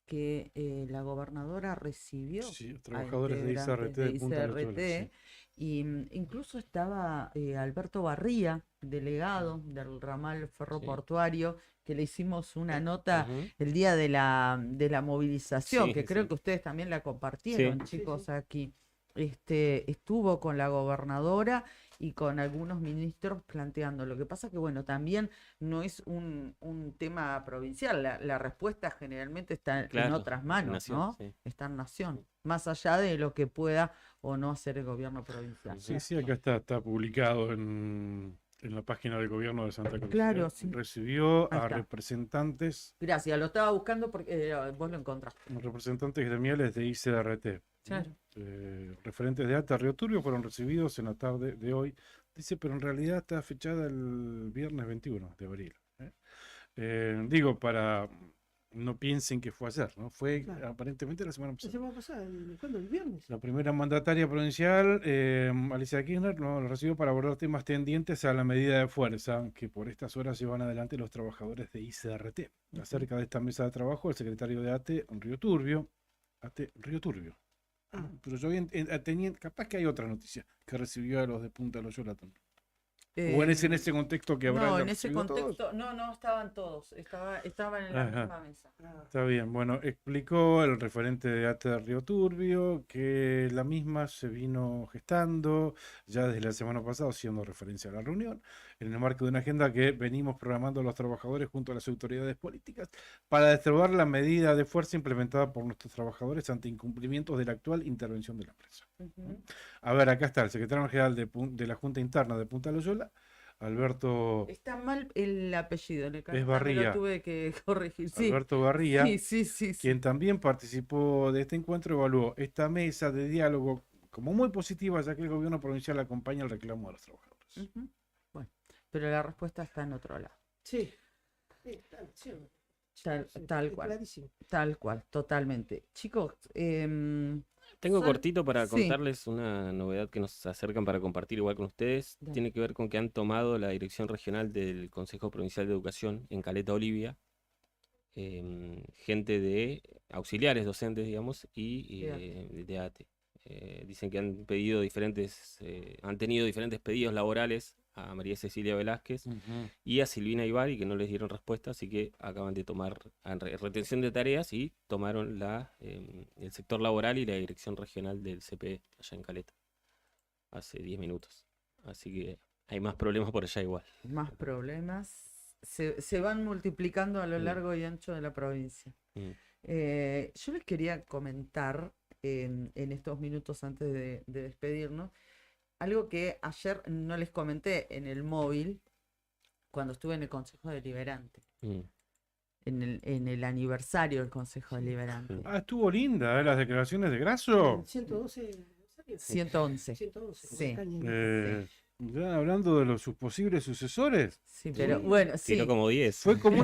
que la gobernadora recibió Sí, a trabajadores de integrantes ICRT de Punta Loyola, ICRT, y incluso estaba Alberto Barría, delegado del ramal ferroportuario, que le hicimos una nota Ujú. el día de la movilización, Sí, que sí, creo sí. que ustedes también la compartieron, Sí. chicos, aquí. Estuvo con la gobernadora y con algunos ministros planteando. Lo que pasa que, bueno, también no es un tema provincial. La respuesta generalmente está en Claro, otras en manos, Nación, ¿no? sí. Está en Nación, más allá de lo que pueda o no hacer el gobierno provincial. Sí, sí, acá está publicado en la página del gobierno de Santa Cruz. Claro, sí. Recibió Ahí a está. representantes Gracias, lo estaba buscando porque vos lo encontraste. gremiales de ICRT. Claro. Referentes de Alta Río Turbio fueron recibidos en la tarde de hoy. Dice, pero en realidad está fechada el viernes 21 de abril. Digo, para no piensen que fue ayer, ¿no? Fue Claro. aparentemente la semana La pasada. semana pasada, ¿cuándo? El viernes. La primera mandataria provincial, Alicia Kirchner, lo recibió para abordar temas tendientes a la medida de fuerza que por estas horas llevan adelante los trabajadores de ICRT. Acerca de esta mesa de trabajo, el secretario de ATE, Río Turbio, Ah. pero yo tenía, capaz que hay otra noticia que recibió a los de Punta Loyola también. O en ese contexto que habrá No, en ese recibido todos. contexto, no estaban todos, estaban en la Ajá. misma mesa. Está bien, bueno, explicó el referente de ATE de Río Turbio que la misma se vino gestando ya desde la semana pasada, haciendo referencia a la reunión, en el marco de una agenda que venimos programando los trabajadores junto a las autoridades políticas para destrabar la medida de fuerza implementada por nuestros trabajadores ante incumplimientos de la actual intervención de la empresa. Ujú. A ver, acá está el secretario general de la Junta Interna de Punta Loyola, Alberto, Está mal el apellido, le Es Barría. lo tuve que corregir. Sí, Alberto Barría. sí. Quien también participó de este encuentro, evaluó esta mesa de diálogo como muy positiva, ya que el gobierno provincial acompaña el reclamo de los trabajadores. Ujú. Bueno, pero la respuesta está en otro lado. Sí. Sí. Tal cual. Clarísimo. Tal cual, totalmente. Chicos, Tengo Son- cortito para sí. contarles una novedad que nos acercan para compartir igual con ustedes. Dale. Tiene que ver con que han tomado la dirección regional del Consejo Provincial de Educación en Caleta Olivia, gente de auxiliares docentes, digamos, y de ATE. Dicen que han pedido han tenido diferentes pedidos laborales a María Cecilia Velázquez y a Silvina Ibarri, que no les dieron respuesta, así que acaban de tomar retención de tareas y tomaron el sector laboral y la dirección regional del CPE allá en Caleta hace 10 minutos. Así que hay más problemas por allá igual. más problemas se van multiplicando a lo largo y ancho de la provincia. Mm. Yo les quería comentar en estos minutos antes de despedirnos, algo que ayer no les comenté en el móvil cuando estuve en el Consejo Deliberante, Mm. en el aniversario del Consejo Deliberante. Ah, estuvo linda, las declaraciones de Grasso. 112. 111. 111. Sí. Ya hablando de sus posibles sucesores, Sí, pero bueno, sí. Tiró como 10. fue como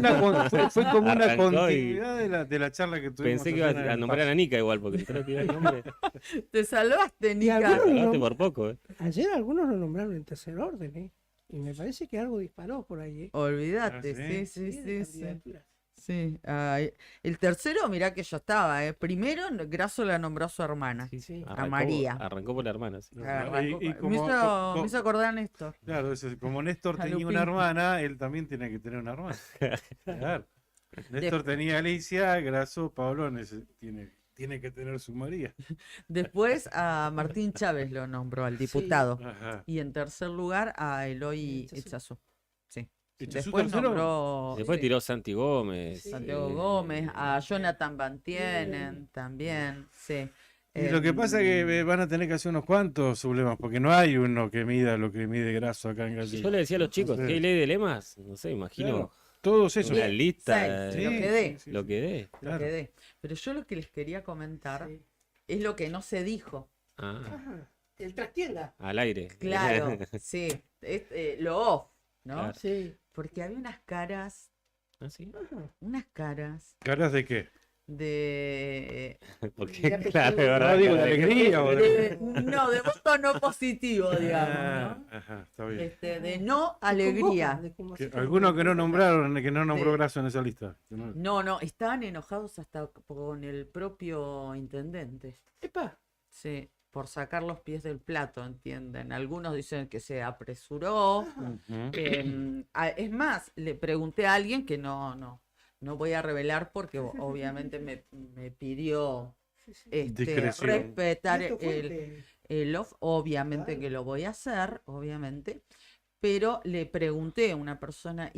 fue como una Arrancó y- continuidad de la charla que tuvimos. Pensé que iba ayer en a el nombrar a paso. Nica igual, porque entró a tirar el nombre. Te salvaste, Nica. algunos- Salvaste por poco, ¿eh? Ayer algunos lo nombraron en tercer orden, ¿eh? Y me parece que algo disparó por ahí, ¿eh? Olvídate, Ah, ¿sí? sí. De candidaturas. Sí, ay, el tercero, mirá que yo estaba, Primero, Grasso la nombró a su hermana. Sí. A María. Arrancó por la hermana, sí. Arrancó- Y me, como- me hizo acordar a Néstor. Claro, como Néstor A tenía Lupín. una hermana, él también tiene que tener una hermana. Claro. Néstor tenía a Alicia, Grasso, Pablo tiene que tener su María. Después a Martín Chávez lo nombró, al diputado. Ajá. Y en tercer lugar a Eloy Echazú. Echazú. Sí. ¿Echazú Después tercero? nombró Después sí, tiró Santi Gómez. Santiago Gómez, a Jonathan Van Tienen también. Sí. Y lo que pasa es Em, que van a tener que hacer unos cuantos sublemas, porque no hay uno que mida lo que mide Grasso acá en Yo Gallego. le decía a los chicos, Sí. ¿qué ley de lemas? No sé, imagino Claro, todos esos. una lista, seis, lo que dé. lo que dé. lo Claro. que dé. Pero yo lo que les quería comentar es lo que no se dijo. Ah, Ajá. El trastienda. al aire. Claro, sí. Lo off, ¿no? Claro. Sí. Porque había unas caras, ¿Ah, sí? ¿Caras de qué? de... Porque, Ya te claro, digo, de verdad. No, digo, de cara de- alegría. o de- no, de un tono positivo, digamos, Ah, ¿no? ajá, está bien. De no alegría. Algunos que no nombraron, que no nombró Sí. Grasso en esa lista. Que no- No, estaban enojados hasta con el propio intendente. Epa. Sí, por sacar los pies del plato, ¿entienden? Algunos dicen que se apresuró. Ujú. Es más, le pregunté a alguien que no voy a revelar porque obviamente me pidió Discreción. respetar Esto fue el off, obviamente Claro. que lo voy a hacer, obviamente, pero le pregunté a una persona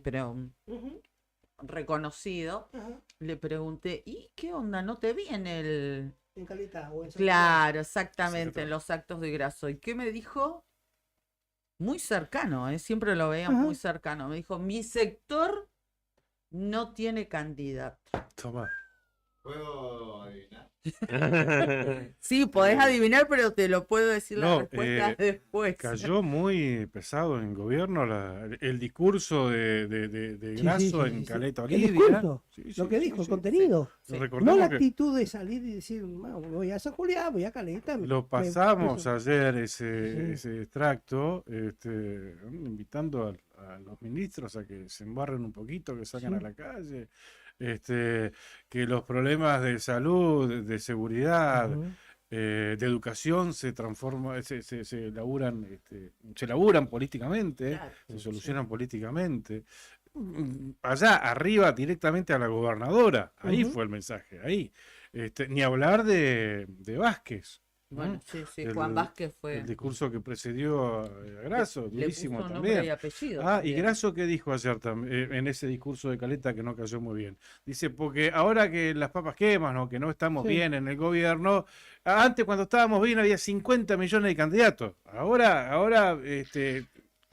pero Ujú, reconocido, ajá. le pregunté, ¿y qué onda? No te vi en el... En Caleta o en San Claro, exactamente, Sí, en los actos de Grasso. ¿Y qué me dijo? Muy cercano, siempre lo veía Ajá. muy cercano. Me dijo, mi sector no tiene candidato. Tomá. Sí, podés adivinar, pero te lo puedo decir la No, respuesta después. Cayó muy pesado en gobierno el discurso de Sí, sí, Grasso sí, en sí, sí. Caleta El Olivia. discurso, Sí, lo sí, que sí, dijo, el sí. contenido. No Recordemos la que actitud de salir y decir, "No, voy a San Julián, voy a Caleta. lo pasamos eso". ayer Sí. ese extracto, invitando a los ministros a que se embarren un poquito, que salgan Sí. a la calle, que los problemas de salud, de seguridad, Ujú. de educación se transforman, se laburan, se laburan políticamente, Claro, se sí. solucionan políticamente. Allá arriba directamente a la gobernadora, ahí Ujú. fue el mensaje, ahí. Ni hablar de Vázquez, ¿no? Bueno, sí, sí, El- Juan Vázquez fue. El discurso que precedió a Grasso, Le durísimo puso nombre y también. apellido. Ah, y también. Grasso, ¿qué dijo ayer en ese discurso de Caleta que no cayó muy bien? Dice, porque ahora que las papas queman o que no estamos Sí. bien en el gobierno, antes cuando estábamos bien había 50 millones de candidatos. Ahora,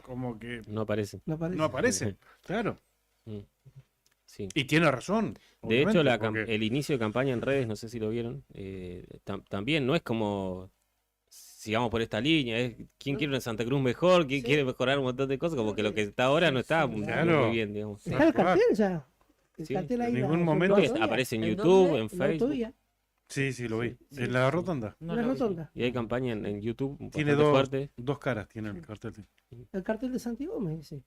como que No aparece. No parece. no aparecen, claro. Mm. Sí. Y tiene razón. De hecho, obviamente, porque el inicio de campaña en redes, no sé si lo vieron, también no es como sigamos por esta línea, es quién quiere una Santa Cruz mejor, quién Sí. quiere mejorar un montón de cosas, como que lo que está ahora no está Sí, muy, claro. muy bien, digamos. Está el Tal cual. cartel ya. El Sí, cartel en ahí. ningún la- momento- la Sí, autovía, aparece en ¿En YouTube, dónde? en la Facebook, autovía, sí, sí, lo vi. Sí, En la rotonda. No la lo vi. rotonda. y hay campaña en YouTube Tiene bastante fuerte. dos caras, tiene el cartel. El cartel de Santi Gómez, ese.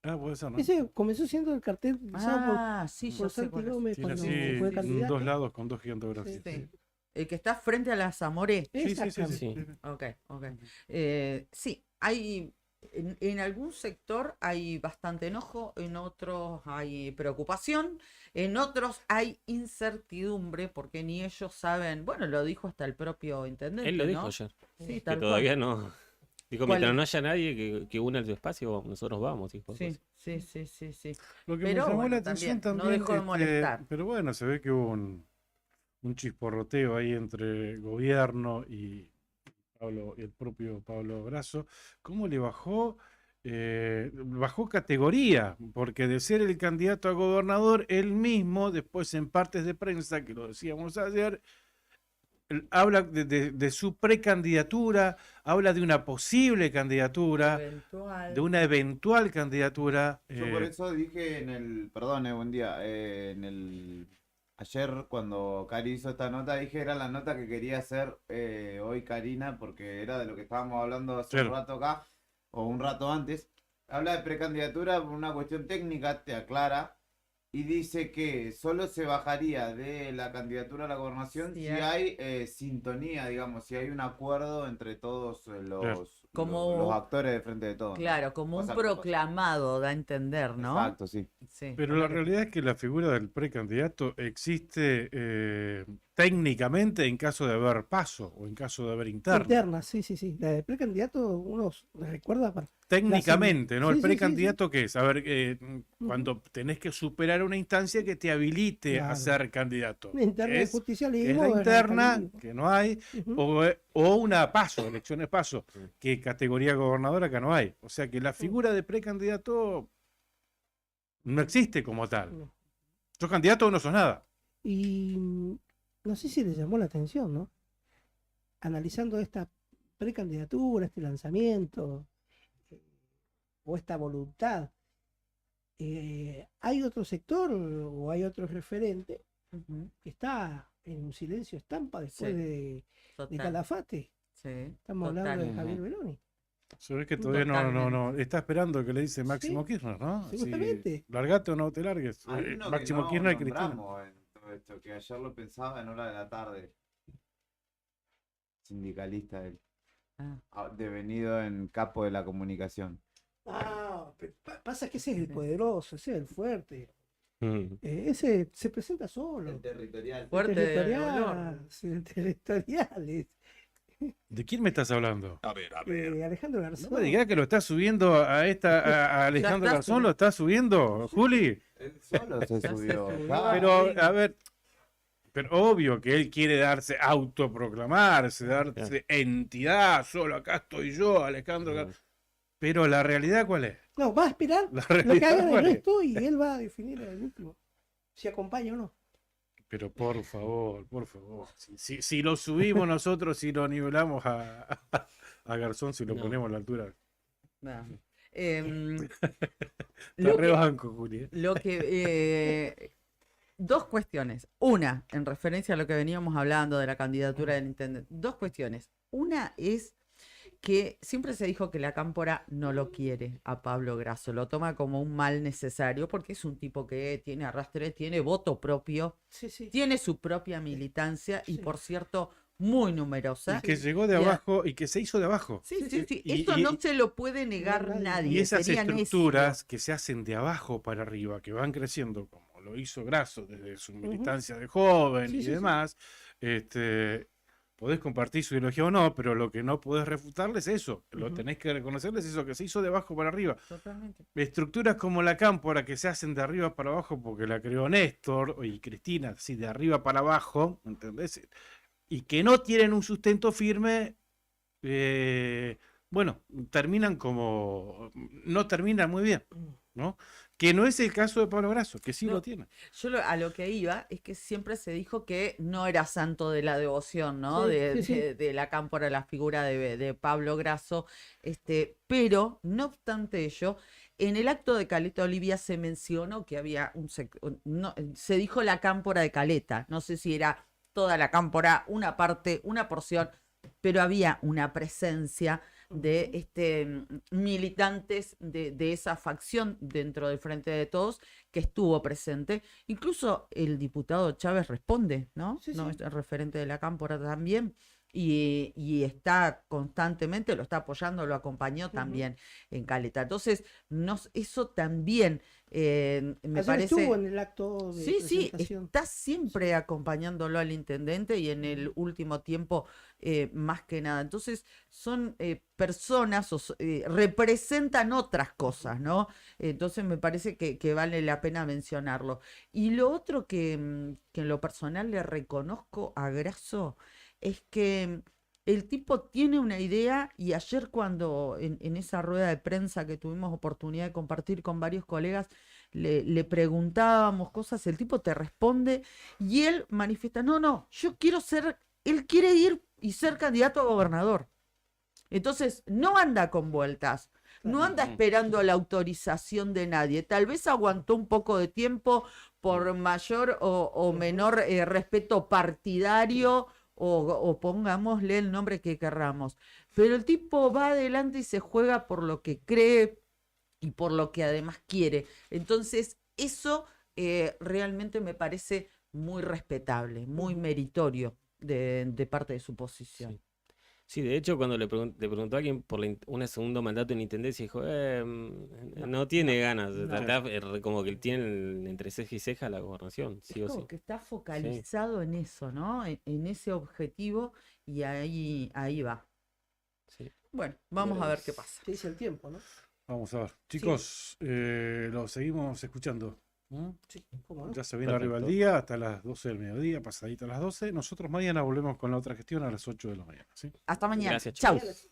Ah, puede ser, ¿no? Ese comenzó siendo el cartel utilizado Ah, sí, por yo sé Santi cuál es. Gómez Tiene cuando así fue candidato. dos lados con dos gigantografías. Sí. El que está frente a la Zamoré. Sí, sí, sí, Exactamente. sí. Sí. Ok, ok. Sí, hay. En algún sector hay bastante enojo, en otros hay preocupación, en otros hay incertidumbre porque ni ellos saben. Bueno, lo dijo hasta el propio intendente. Él lo dijo ¿no? ayer, Sí, que tal todavía no. Dijo, ¿Cuál? mientras no haya nadie que una el espacio, nosotros vamos. Dijo, cual. Sí, sí, sí, sí, sí. Lo que Pero me llamó bueno, la atención también, no también, dejó de molestar. pero bueno, se ve que hubo un chisporroteo ahí entre gobierno y el propio Pablo Grasso. ¿Cómo le bajó? Bajó categoría, porque de ser el candidato a gobernador, él mismo, después en partes de prensa, que lo decíamos ayer, él habla de su precandidatura, habla de una posible candidatura, Eventual. de una eventual candidatura. Yo por eso dije perdón, buen día, ayer cuando Cari hizo esta nota, dije era la nota que quería hacer hoy Karina, porque era de lo que estábamos hablando hace Claro. un rato acá, o un rato antes. Habla de precandidatura por una cuestión técnica, te aclara, y dice que solo se bajaría de la candidatura a la gobernación Sí, si hay sintonía, digamos, si hay un acuerdo entre todos Como- los actores de Frente de Todos. ¿no? Claro, como un Pasa lo que pasa. proclamado, da a entender, ¿no? Exacto, sí. Sí. Pero la realidad es que la figura del precandidato existe técnicamente en caso de haber paso o en caso de haber interna. Interna, sí, sí, sí. La de precandidato uno recuerda para. Técnicamente, ¿no? Sí, El sí, sí, precandidato, ¿qué es? A ver, cuando tenés que superar una instancia que te habilite a Claro. ser candidato. Una interna de Es justicialismo. la de interna, radicalismo. que no hay, Ujú. o una paso, elecciones paso, que categoría gobernadora acá no hay. O sea que la figura de precandidato no existe como tal. No. Sos candidato o no sos nada. Y no sé si le llamó la atención, ¿no? Analizando esta precandidatura, este lanzamiento, o esta voluntad, hay otro sector o hay otro referente Ujú, que está en un silencio estampa después Sí, de total. Calafate. Sí, Estamos hablando de total. Javier Beloni. Se ve que todavía no está esperando que le dice Máximo Sí, Kirchner, ¿no? seguramente. Largate o no te largues. Hay uno que Máximo no Kirchner y Cristina. nombramos en todo esto, que ayer lo pensaba en hora de la tarde. Sindicalista él, Ah, devenido en capo de la comunicación. Ah, pasa que ese es el poderoso, ese es el fuerte. Mm. Ese se presenta solo. El territorial. Fuerte de Territorial, olor. sí, territoriales. ¿De quién me estás hablando? Alejandro No Garzón. me digas que lo estás subiendo a Alejandro está Garzón, subido. lo estás subiendo, Juli. Él solo se Ya se subió. subió. Ya, Pero, sí. a ver, pero obvio que él quiere autoproclamarse, darse entidad, solo acá estoy yo, Alejandro Garzón. Pero la realidad, ¿cuál es? No, va a esperar La lo que realidad, haga el ¿cuál es? resto y él va a definir el último. Si acompaña o no. Pero por favor, por favor. Si lo subimos nosotros, si lo nivelamos a Garzón, si lo No. ponemos a la altura. No. Te Lo que- rebanco, Juli. Lo que dos cuestiones. Una, en referencia a lo que veníamos hablando de la candidatura del intendente. Dos cuestiones. Una es que siempre se dijo que la Cámpora no lo quiere a Pablo Grasso, lo toma como un mal necesario porque es un tipo que tiene arrastre, tiene voto propio, Sí, sí. tiene su propia militancia y Sí. por cierto muy numerosa. Y que llegó de Y a- abajo y que se hizo de abajo. Sí, sí, sí. Y- Esto y- no se lo puede negar nadie. nadie. Y esas sería estructuras que se hacen de abajo para arriba, que van creciendo, como lo hizo Grasso desde su militancia de joven Sí, y sí, sí. demás, podés compartir su ideología o no, pero lo que no podés refutarles es eso. Lo Ujú. tenés que reconocerles eso, que se hizo de abajo para arriba. Totalmente. Estructuras como la Cámpora que se hacen de arriba para abajo porque la creó Néstor y Cristina, así de arriba para abajo, ¿entendés? Y que no tienen un sustento firme, bueno, terminan como, no terminan muy bien, ¿no? Que no es el caso de Pablo Grasso, que sí No. lo tiene. Yo a lo que iba es que siempre se dijo que no era santo de la devoción, ¿no? Sí, de, sí, sí. de la Cámpora, la figura de Pablo Grasso, pero no obstante ello, en el acto de Caleta Olivia se mencionó que había se dijo la Cámpora de Caleta, no sé si era toda la Cámpora, una parte, una porción, pero había una presencia de militantes de esa facción dentro del Frente de Todos que estuvo presente. Incluso el diputado Chávez responde, ¿no? Sí, ¿No? sí. Es el referente de la Cámpora también. Y está constantemente, lo está apoyando, lo acompañó también en Caleta. Entonces, eso también me Ayer parece... estuvo en el acto de Sí, sí, presentación. está siempre acompañándolo al intendente y en el último tiempo más que nada. Entonces son personas, representan otras cosas, ¿no? Entonces me parece que vale la pena mencionarlo. Y lo otro que en lo personal le reconozco a Grasso es que el tipo tiene una idea y ayer cuando en esa rueda de prensa que tuvimos oportunidad de compartir con varios colegas, le preguntábamos cosas, el tipo te responde y él manifiesta, no, yo quiero él quiere ir y ser candidato a gobernador. Entonces, no anda con vueltas, no anda esperando la autorización de nadie. Tal vez aguantó un poco de tiempo por mayor o menor respeto partidario o pongámosle el nombre que querramos. Pero el tipo va adelante y se juega por lo que cree y por lo que además quiere. Entonces, eso realmente me parece muy respetable, muy meritorio de parte de su posición. Sí. Sí, de hecho, cuando le preguntó a alguien por un segundo mandato en intendencia, dijo, no tiene ganas. Está, como que tiene entre ceja y ceja la gobernación, sí Es o como sí. que está focalizado en eso, ¿no? En ese objetivo y ahí va. Sí. Bueno, vamos a ver qué pasa. Se dice el tiempo, ¿no? Vamos a ver. Chicos, lo seguimos escuchando. Sí, ¿cómo no? Ya se viene arriba el Perfecto. día, hasta las 12 del mediodía, pasadita a las 12. Nosotros mañana volvemos con la otra gestión a las 8 de la mañana. ¿Sí? Hasta mañana. Gracias, Chau. chicos.